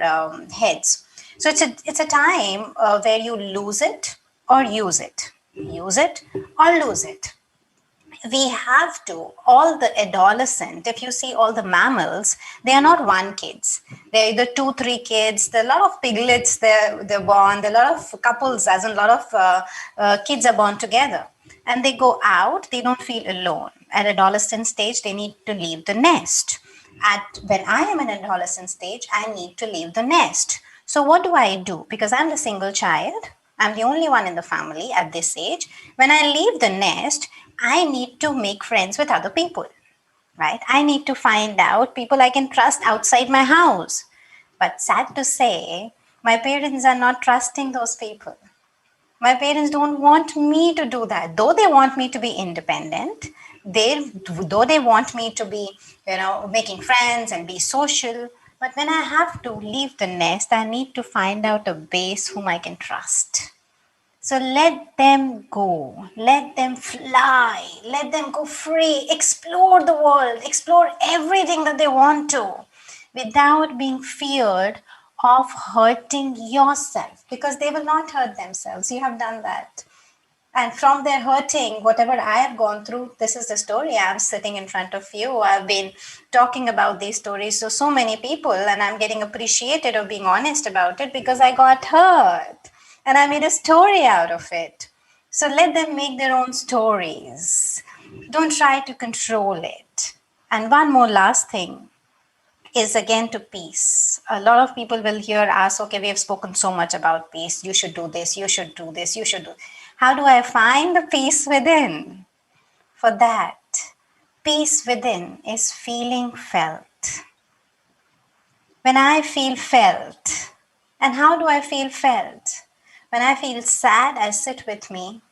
heads. So it's a time where you lose it or use it, use it or lose it. We have to, all the adolescent, if you see all the mammals, they are not one kids. They're either 2 3 kids. There are a lot of piglets, they're born. There are a lot of couples, as in a lot of kids are born together, and they go out, they don't feel alone. At adolescent stage, they need to leave the nest. When I am in adolescent stage, I need to leave the nest. So what do I do? Because I'm the single child, I'm the only one in the family at this age. When I leave the nest, I need to make friends with other people, right? I need to find out people I can trust outside my house. But sad to say, my parents are not trusting those people. My parents don't want me to do that. Though they want me to be independent, though they want me to be, making friends and be social. But when I have to leave the nest, I need to find out a base whom I can trust. So let them go, let them fly, let them go free, explore the world, explore everything that they want to without being feared of hurting yourself, because they will not hurt themselves. You have done that. And from their hurting, whatever I have gone through, this is the story. I'm sitting in front of you. I've been talking about these stories to so many people, and I'm getting appreciated of being honest about it because I got hurt and I made a story out of it. So let them make their own stories. Don't try to control it. And one more last thing is again to peace. A lot of people will hear us, okay, we have spoken so much about peace. You should do this, you should do this, you should do. How do I find the peace within? For that, peace within is feeling felt. When I feel felt, and how do I feel felt? When I feel sad, I sit with me.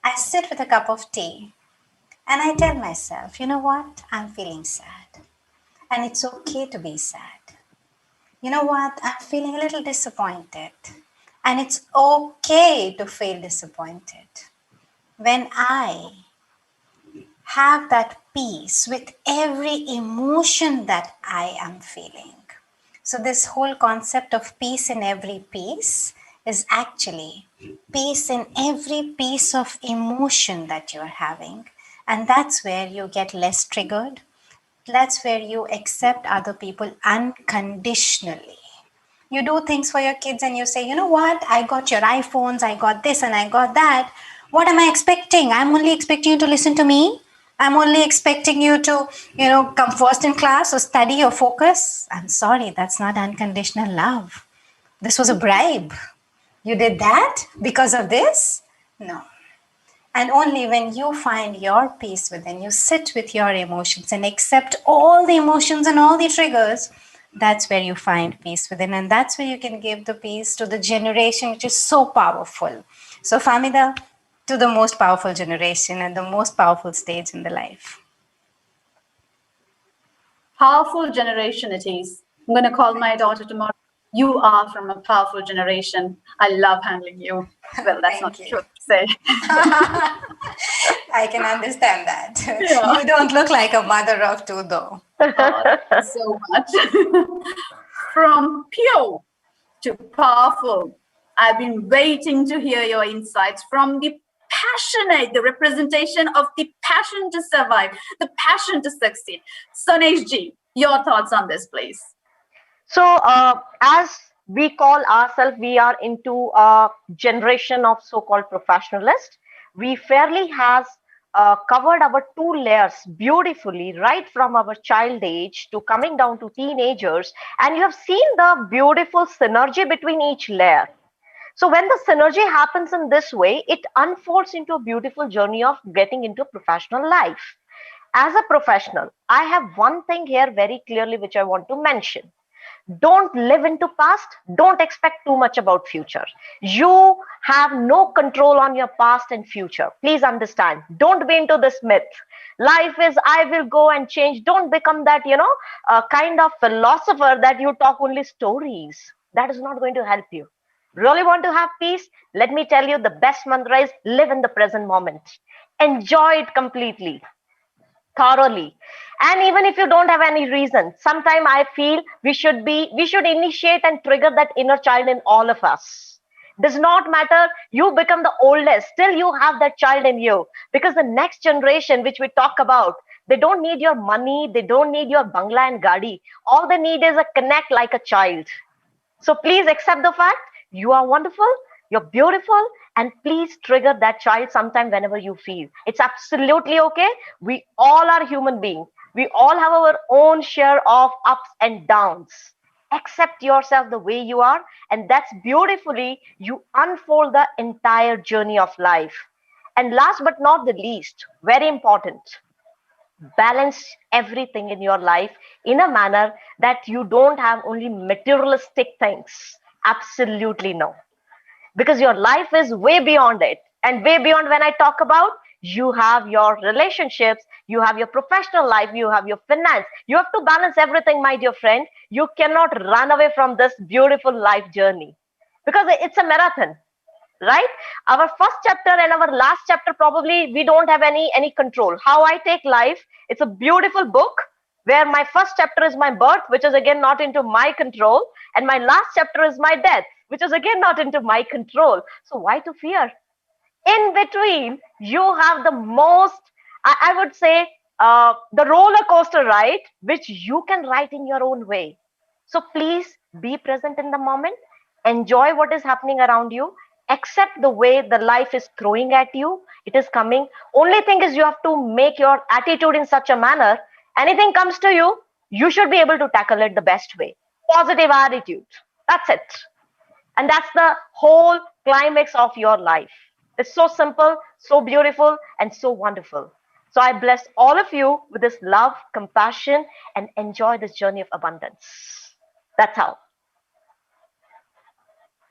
I sit with a cup of tea and I tell myself, you know what? I'm feeling sad. And it's okay to be sad. You know what? I'm feeling a little disappointed. And it's okay to feel disappointed. When I have that peace with every emotion that I am feeling. So this whole concept of peace in every piece is actually peace in every piece of emotion that you're having. And that's where you get less triggered. That's where you accept other people unconditionally. You do things for your kids and you say, you know what, I got your iPhones, I got this and I got that. What am I expecting? I'm only expecting you to listen to me. I'm only expecting you to, come first in class or study or focus. I'm sorry, that's not unconditional love. This was a bribe. You did that because of this? No. And only when you find your peace within, you sit with your emotions and accept all the emotions and all the triggers, that's where you find peace within. And that's where you can give the peace to the generation which is so powerful. So Famida, to the most powerful generation and the most powerful stage in the life. Powerful generation it is. I'm going to call my daughter tomorrow. You are from a powerful generation. I love handling you. Well, that's not true to say. I can understand that. Yeah. You don't look like a mother of two, though. Oh, thank you so much. From pure to powerful, I've been waiting to hear your insights from the passionate, the representation of the passion to survive, the passion to succeed. Sonesh ji, your thoughts on this, please. So, as we call ourselves, we are into a generation of so-called professionalists. We fairly has covered our two layers beautifully, right from our child age to coming down to teenagers, and you have seen the beautiful synergy between each layer. So when the synergy happens in this way, it unfolds into a beautiful journey of getting into professional life. As a professional, I have one thing here very clearly which I want to mention. Don't live into past, don't expect too much about future. You have no control on your past and future. Please understand, don't be into this myth. Life is I will go and change. Don't become that, kind of philosopher that you talk only stories. That is not going to help you. Really want to have peace? Let me tell you, the best mantra is live in the present moment. Enjoy it completely, thoroughly. And even if you don't have any reason, sometime I feel we should initiate and trigger that inner child in all of us. Does not matter you become the oldest, still you have that child in you, because the next generation which we talk about, they don't need your money, they don't need your bangla and gadi. All they need is a connect like a child. So please accept the fact you are wonderful, you're beautiful, and please trigger that child sometime whenever you feel. It's absolutely okay. We all are human beings. We all have our own share of ups and downs. Accept yourself the way you are, and that's beautifully you unfold the entire journey of life. And last but not the least, very important, balance everything in your life in a manner that you don't have only materialistic things. Absolutely no. Because your life is way beyond it. And way beyond, when I talk about, you have your relationships, you have your professional life, you have your finance. You have to balance everything, my dear friend. You cannot run away from this beautiful life journey because it's a marathon, right? Our first chapter and our last chapter, probably we don't have any control. How I take life, it's a beautiful book where my first chapter is my birth, which is again not into my control, and my last chapter is my death, which is again not into my control. So why to fear? In between, you have the most, I would say, the roller coaster ride, which you can ride in your own way. So please be present in the moment, enjoy what is happening around you, accept the way the life is throwing at you. It is coming. Only thing is you have to make your attitude in such a manner. Anything comes to you, you should be able to tackle it the best way. Positive attitude. That's it. And that's the whole climax of your life. It's so simple, so beautiful, and so wonderful. So I bless all of you with this love, compassion, and enjoy this journey of abundance. That's how.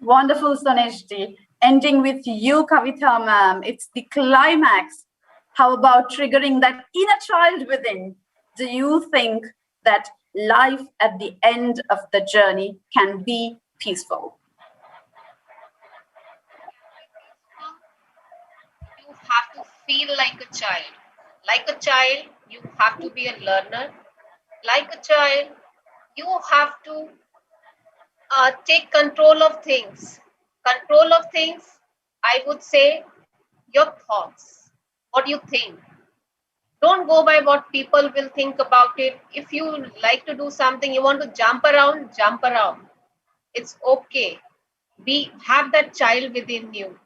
Wonderful, Sonesh ji. Ending with you, Kavita ma'am. It's the climax. How about triggering that inner child within? Do you think that life at the end of the journey can be peaceful? You have to feel like a child. Like a child, you have to be a learner. Like a child, you have to take control of things. Control of things, I would say, your thoughts. What you think. Don't go by what people will think about it. If you like to do something, you want to jump around, jump around. It's okay. Have that child within you.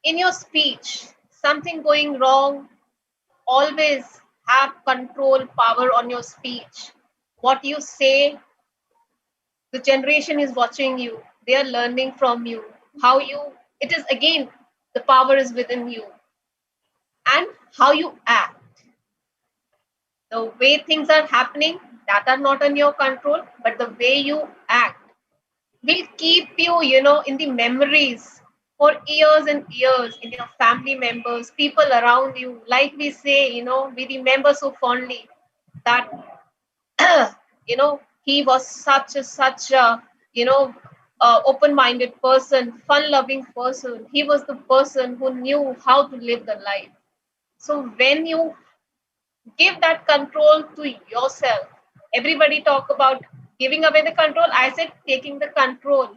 In your speech, something going wrong, always have control power on your speech. What you say, the generation is watching you. They are learning from you. It is again, the power is within you. And how you act. The way things are happening, that are not in your control, but the way you act will keep you, in the memories for years and years, in your family members, people around you. Like we say, we remember so fondly that, he was such a, open-minded person, fun-loving person. He was the person who knew how to live the life. So when you give that control to yourself, everybody talk about giving away the control. I said taking the control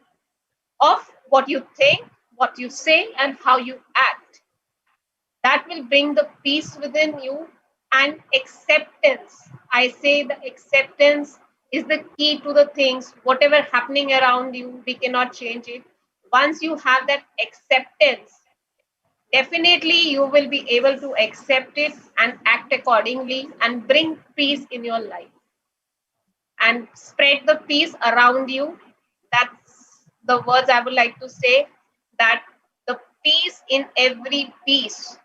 of what you think, what you say, and how you act. That will bring the peace within you and acceptance. I say the acceptance is the key to the things. Whatever happening around you, we cannot change it. Once you have that acceptance, definitely you will be able to accept it and act accordingly and bring peace in your life and spread the peace around you. That's the words I would like to say, that the peace in every piece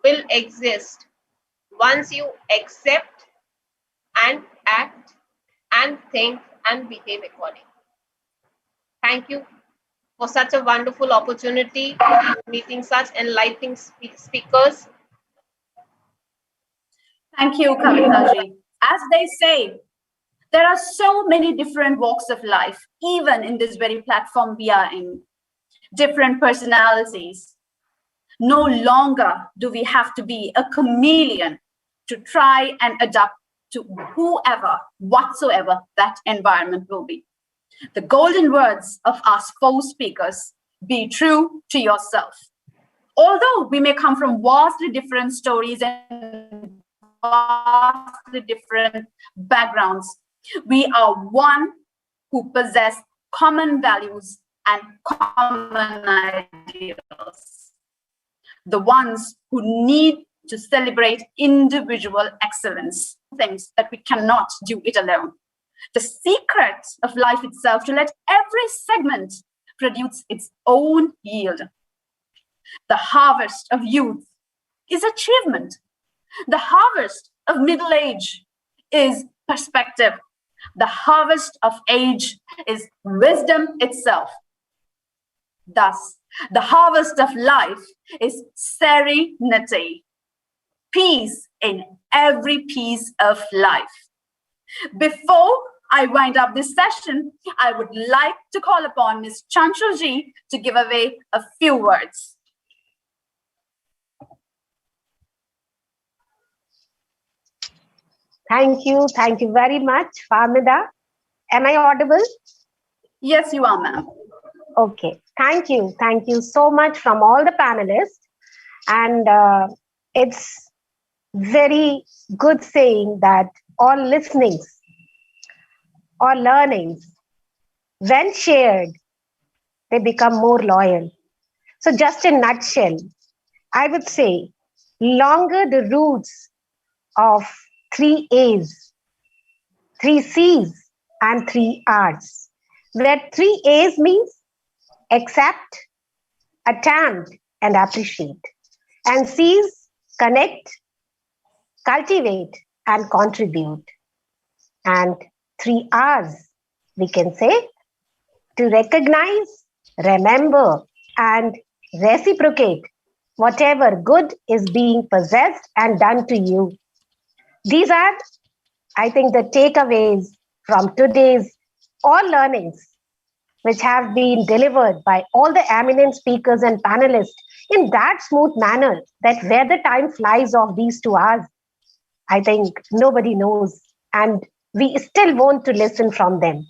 will exist once you accept and act and think and behave accordingly. Thank you for such a wonderful opportunity, meeting such enlightening speakers. Thank you, Kavitaji. As they say, there are so many different walks of life, even in this very platform we are in, different personalities. No longer do we have to be a chameleon to try and adapt to whoever, whatsoever that environment will be. The golden words of our four speakers: be true to yourself. Although we may come from vastly different stories and vastly different backgrounds, we are one who possess common values and common ideals. The ones who need to celebrate individual excellence, things that we cannot do it alone. The secret of life itself to let every segment produce its own yield. The harvest of youth is achievement. The harvest of middle age is perspective. The harvest of age is wisdom itself. Thus, the harvest of life is serenity, peace in every piece of life. Before I wind up this session, I would like to call upon Ms. Chanchal ji to give away a few words. Thank you very much, Famida. Am I audible? Yes, you are, ma'am. Okay, thank you so much from all the panelists. And it's very good saying that all listenings or learnings, when shared, they become more loyal. So just in nutshell, I would say longer the roots of 3 A's, 3 C's and 3 R's, where 3 A's means accept, attempt and appreciate, and C's connect, cultivate and contribute, and 3 R's we can say to recognize, remember and reciprocate whatever good is being possessed and done to you. These are, I think, the takeaways from today's all learnings, which have been delivered by all the eminent speakers and panelists in that smooth manner that where the time flies of these 2 hours, I think nobody knows, and we still want to listen from them.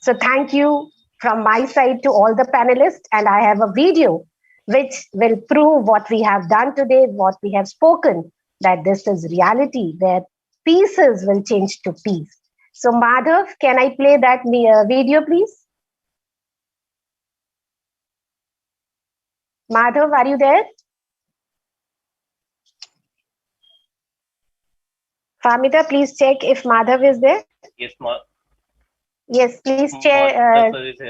So thank you from my side to all the panelists, and I have a video which will prove what we have done today, what we have spoken, that this is reality, where pieces will change to peace. So Madhav, can I play that video, please? Madhav, are you there? Famita, please check if Madhav is there. Yes, Yes, please check.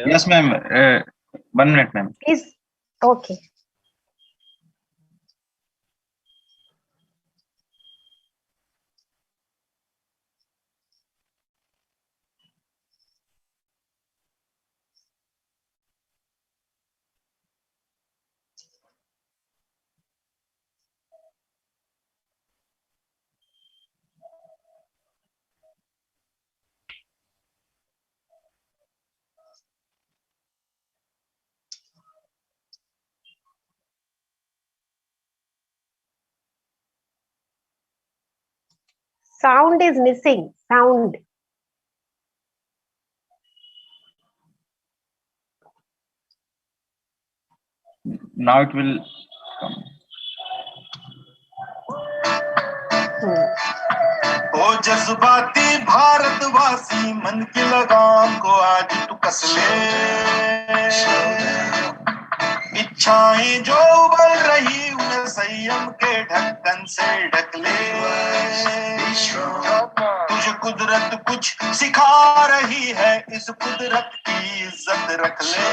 Yes, ma'am. 1 minute, ma'am. Please. Okay. Sound is missing. Sound. Now it will come. जज्बाती भारतवासी मन की लगाम को आज तू कस ले, इच्छाएं जो उबल रही उन्हें संयम के ढक्कन से ढक ले, तुझे कुदरत कुछ सिखा रही है, इस कुदरत की इज्जत रख ले,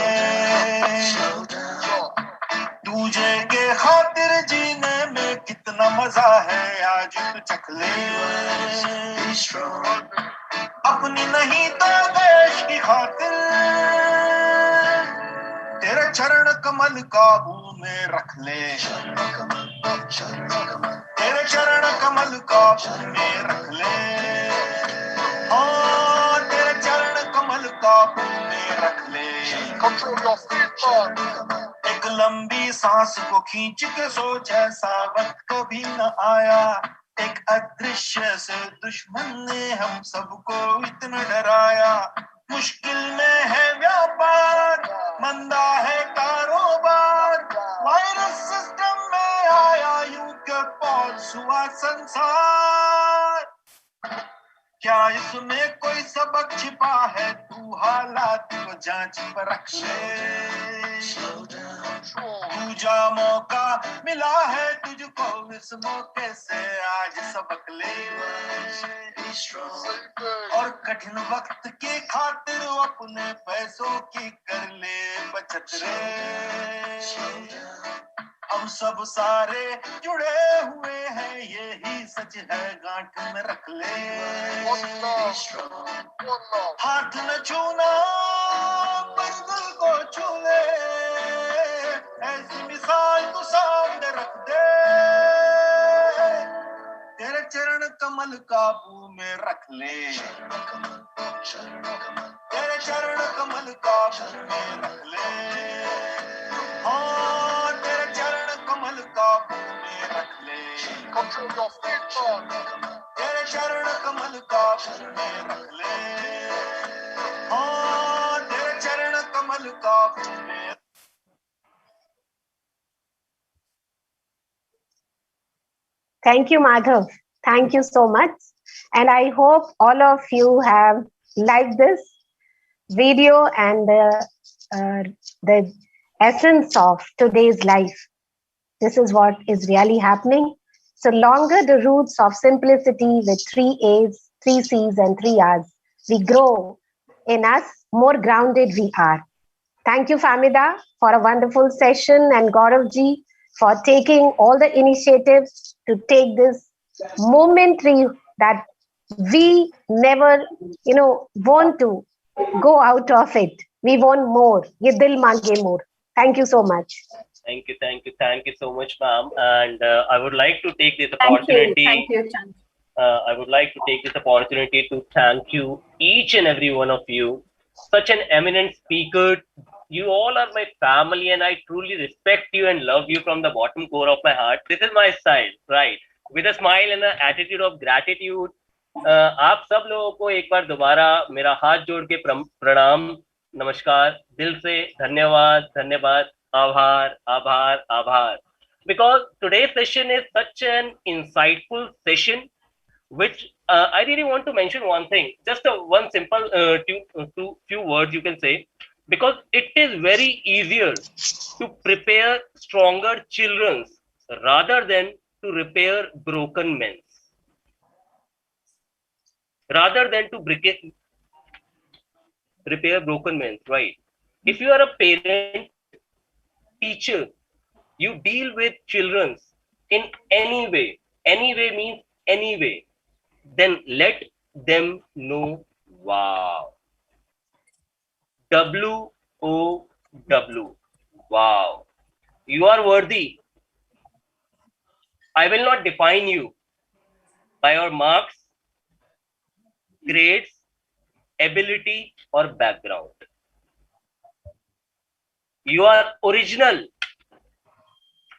तुझे के खातिर जीने में कितना मजा है आज तू चख ले, अपनी नहीं तो देश की खातिर तेरे चरण कमल काबू में रख ले, तेरे चरण कमल काबू में रख ले, हाँ तेरे चरण कमल काबू में रख ले, एक लंबी सांस को खींच के सोच ऐसा वक्त कभी न आया, एक अदृश्य से दुश्मन ने हम सबको इतना डराया, मुश्किल में है व्यापार मंदा है कारोबार, वायरस सिस्टम में आया यूं के पहुंच हुआ संसार, क्या इसमें कोई सबक छिपा है, तू हालात को जांच पर रख ले, दूजा मौका मिला है तुझको, इस मौके से आज सबक ले, और कठिन वक्त के खातिर अपने पैसों की कर ले बचत रे, हम सब सारे जुड़े हुए हैं यही सच है गांठ में रख ले, हाथ न छूना पर दिल को छू ले, ऐसी मिसाल तू सामने रख दे, तेरे चरण कमल काबू में रख ले, तेरे चरण कमल काबू में रख ले, हाँ तेरे चरण कमल काबू में रख ले, तेरे चरण कमल काबू में रख ले, हाँ तेरे चरण कमल काबू में। Thank you, Madhav. Thank you so much. And I hope all of you have liked this video and the essence of today's life. This is what is really happening. So longer the roots of simplicity with 3 A's, 3 C's and 3 R's. We grow in us, more grounded we are. Thank you, Famida, for a wonderful session, and Gaurav ji for taking all the initiatives to take this momentary that we never, want to go out of it. We want more. Ye dil mange more. Thank you so much. Thank you so much, ma'am. And I would like to take this opportunity. Thank you, Chan. I would like to take this opportunity to thank you, each and every one of you, such an eminent speaker. You all are my family, and I truly respect you and love you from the bottom core of my heart. This is my style, right? With a smile and an attitude of gratitude. आप सब लोगों को एक बार दोबारा मेरा हाथ जोड़ के प्रणाम, नमस्कार, दिल से धन्यवाद, आभार, आभार, आभार. Because today's session is such an insightful session, which I really want to mention one thing, just one simple few words you can say, because it is very easier to prepare stronger children rather than to repair broken men. Rather than to repair broken men, right? If you are a parent, teacher, you deal with children in any way means any way, then let them know, wow. WOW, wow. You are worthy. I will not define you by your marks, grades, ability, or background. You are original.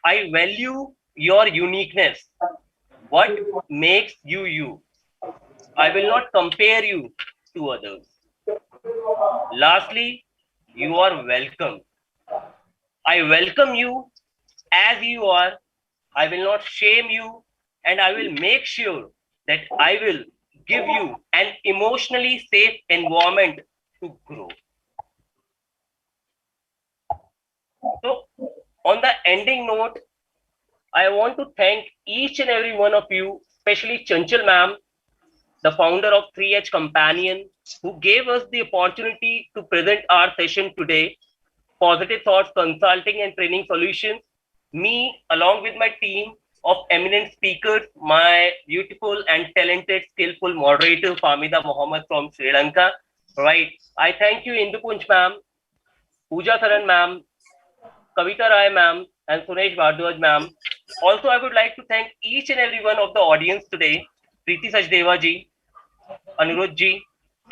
I value your uniqueness. What makes you you? I will not compare you to others. Lastly, you are welcome. I welcome you as you are. I will not shame you, and I will make sure that I will give you an emotionally safe environment to grow. So, on the ending note, I want to thank each and every one of you, especially Chanchal ma'am, the founder of 3H Companion, who gave us the opportunity to present our session today, Positive Thoughts Consulting and Training Solutions. Me, along with my team of eminent speakers, my beautiful and talented, skillful moderator, Famida Mohammed from Sri Lanka. Right. I thank you, Indu Punch ma'am, Pooja Saran ma'am, Kavita Rai ma'am, and Suresh Bhardwaj ma'am. Also, I would like to thank each and every one of the audience today, Preeti Sachdeva ji, Anirudh ji,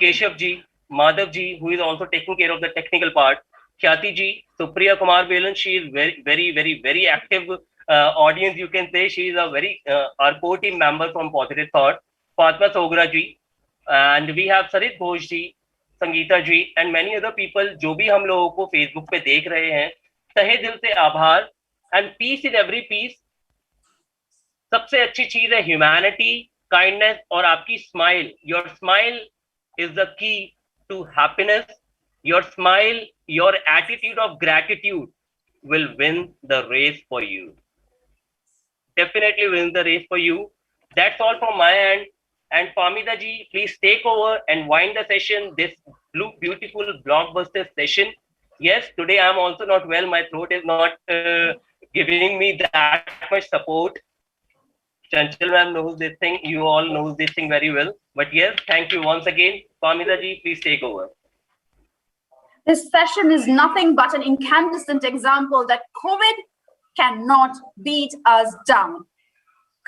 Keshav ji, Madhav ji, who is also taking care of the technical part, Khyati ji, Supriya Kumar Velan, she is very active audience, you can say. She is a very our core team member from Positive Thought, Fatma Sogra ji, and we have Sarit Ghosh ji, Sangeeta ji and many other people जो भी हम लोगों को Facebook पे देख रहे हैं, तहे दिल से आभार and peace in every piece. सबसे अच्छी चीज है ह्यूमैनिटी, काइंडनेस और आपकी smile. Your smile is the key to happiness. Your smile, your attitude of gratitude will win the race for you. Definitely win the race for you. That's all from my end. And Famida ji, please take over and wind the session, this beautiful blockbuster session. Yes, today I'm also not well. My throat is not giving me that much support. Chanchal ma'am knows this thing. You all know this thing very well. But yes, thank you once again. Famida ji, please take over. This session is nothing but an incandescent example that COVID cannot beat us down.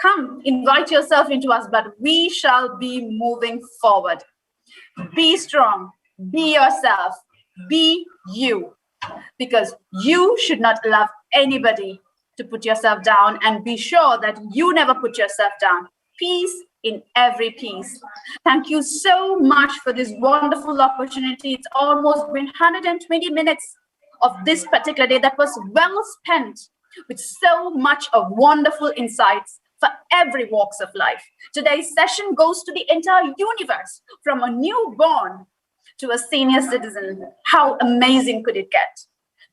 Come, invite yourself into us, but we shall be moving forward. Be strong, be yourself, be you, because you should not allow anybody to put yourself down, and be sure that you never put yourself down. Peace in every piece. Thank you so much for this wonderful opportunity. It's almost been 120 minutes of this particular day that was well spent with so much of wonderful insights for every walks of life. Today's session goes to the entire universe, from a newborn to a senior citizen. How amazing could it get?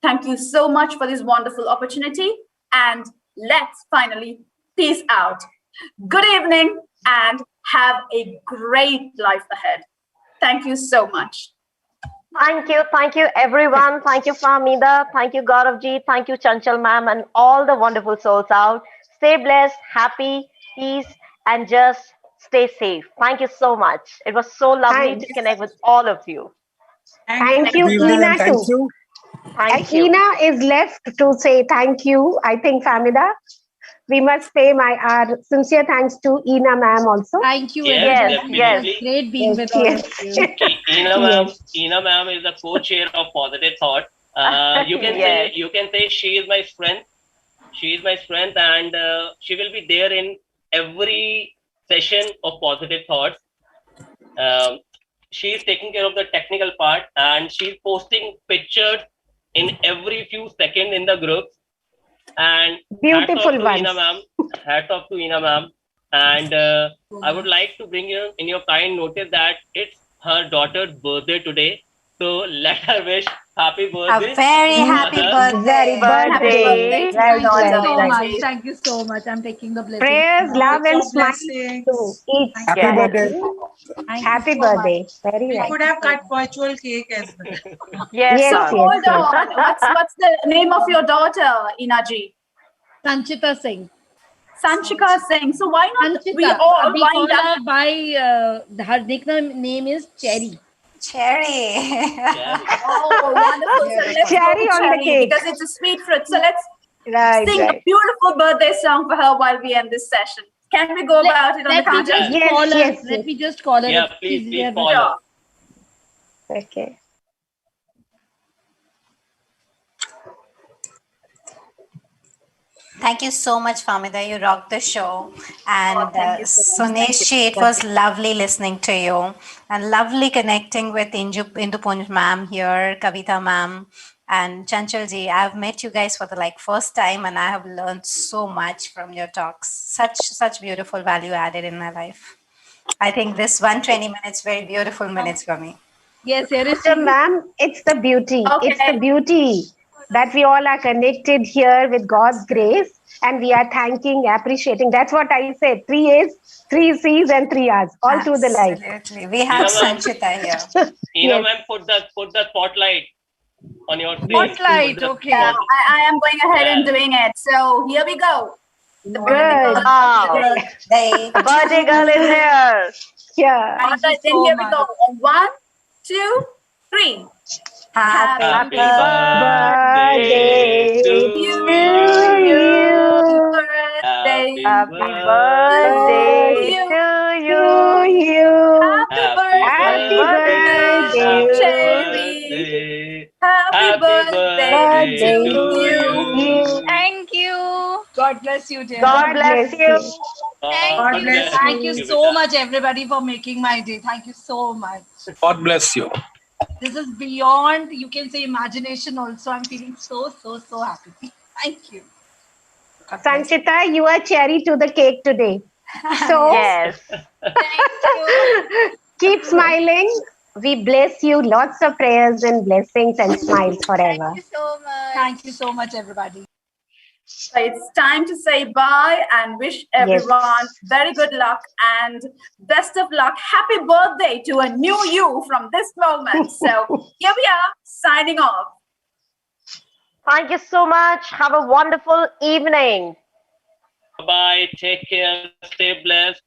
Thank you so much for this wonderful opportunity, and let's finally peace out. Good evening and have a great life ahead. Thank you so much. Thank you everyone. Thank you Famida, thank you Gaurav ji, thank you Chanchal ma'am, and all the wonderful souls out. Stay blessed, happy, peace, and just stay safe. Thank you so much. It was so lovely to connect with all of you. Thank you, Good evening Ina, and thank too. you. Thank you. Ina is left to say thank you. I think, Famida, we must pay our sincere thanks to Ina ma'am also. Thank you, Yes, everybody. definitely. Great being with all of you. Ina ma'am is the co-chair of Positive Thought. You can say she is my strength. She is my strength, and she will be there in every session of Positive Thoughts. She is taking care of the technical part, and she's posting pictures in every few seconds in the groups. And beautiful hats off to Ina ma'am. And I would like to bring you in your kind notice that it's her daughter's birthday today. So let her wish happy birthday. A very happy birthday. Happy birthday to Thank your you daughter. so much. Thank you so much. I'm taking the blessing. Prayers, love, and smiles Blessings. to each. Happy birthday. Happy birthday. Very We right. could have cut virtual cake as well. Yes, So sir. hold on. What's the name of your daughter, Inaji? Sanchita Singh. Sanchika Singh. So why not Sanchita. we all We wind call up? her by her nickname name is Cherry. Cherry. Oh, wonderful. So let's Cherry go on the cherry cake. because it's a sweet fruit. So let's sing Right. a beautiful birthday song for her while we end this session. Can we go about it on the count of? Let me just call her. Yeah, please call her. Okay. Thank you so much, Famida. You rocked the show. And thank you so much. Sunesh, it was lovely listening to you and lovely connecting with Indu Punj ma'am here, Kavita ma'am, and Chanchal ji. I've met you guys for the first time, and I have learned so much from your talks. Such beautiful value added in my life. I think this 120 minutes, very beautiful minutes for me. Yes, here is So, ma'am, it's the beauty. It's the Okay. beauty that we all are connected here with God's grace, and we are thanking, appreciating. That's what I said. 3 A's, 3 C's, and 3 R's all through the life. Absolutely. We have Ina ma'am, Sanchita here. Ina Yes. ma'am, put the spotlight on your screen. spotlight. Put the Okay. Yeah, spot- I am going ahead and Yeah. doing it. So here we go. The Good. Wow. They The birthday girl is here. Yeah. All Thank you right, then so here we much. go. 1, 2, 3. happy Happy Birthday birthday to to You, you. you. birthday Happy Happy to birthday birthday. you. to To you. you. Happy Happy birthday. Birthday. Happy birthday. birthday. Happy Happy birthday birthday Birthday to to you. to you. you. Thank you. God bless you, dear. God God bless bless you. you. Thank God you. bless Thank you you, so beta. much, everybody, for making my day. Thank you so much. God bless you. This is beyond, you can say, imagination also. I'm feeling so happy. Thank you. God bless. Sanchita, you are cherry to the cake today. So Yes. Thank you. keep smiling. We bless you. Lots of prayers and blessings and smiles forever. Thank you so much. Thank you so much, everybody. So it's time to say bye and wish Yes. everyone very good luck and best of luck. Happy birthday to a new you from this moment. So here we are signing off. Thank you so much. Have a wonderful evening. Bye. Take care. Stay blessed.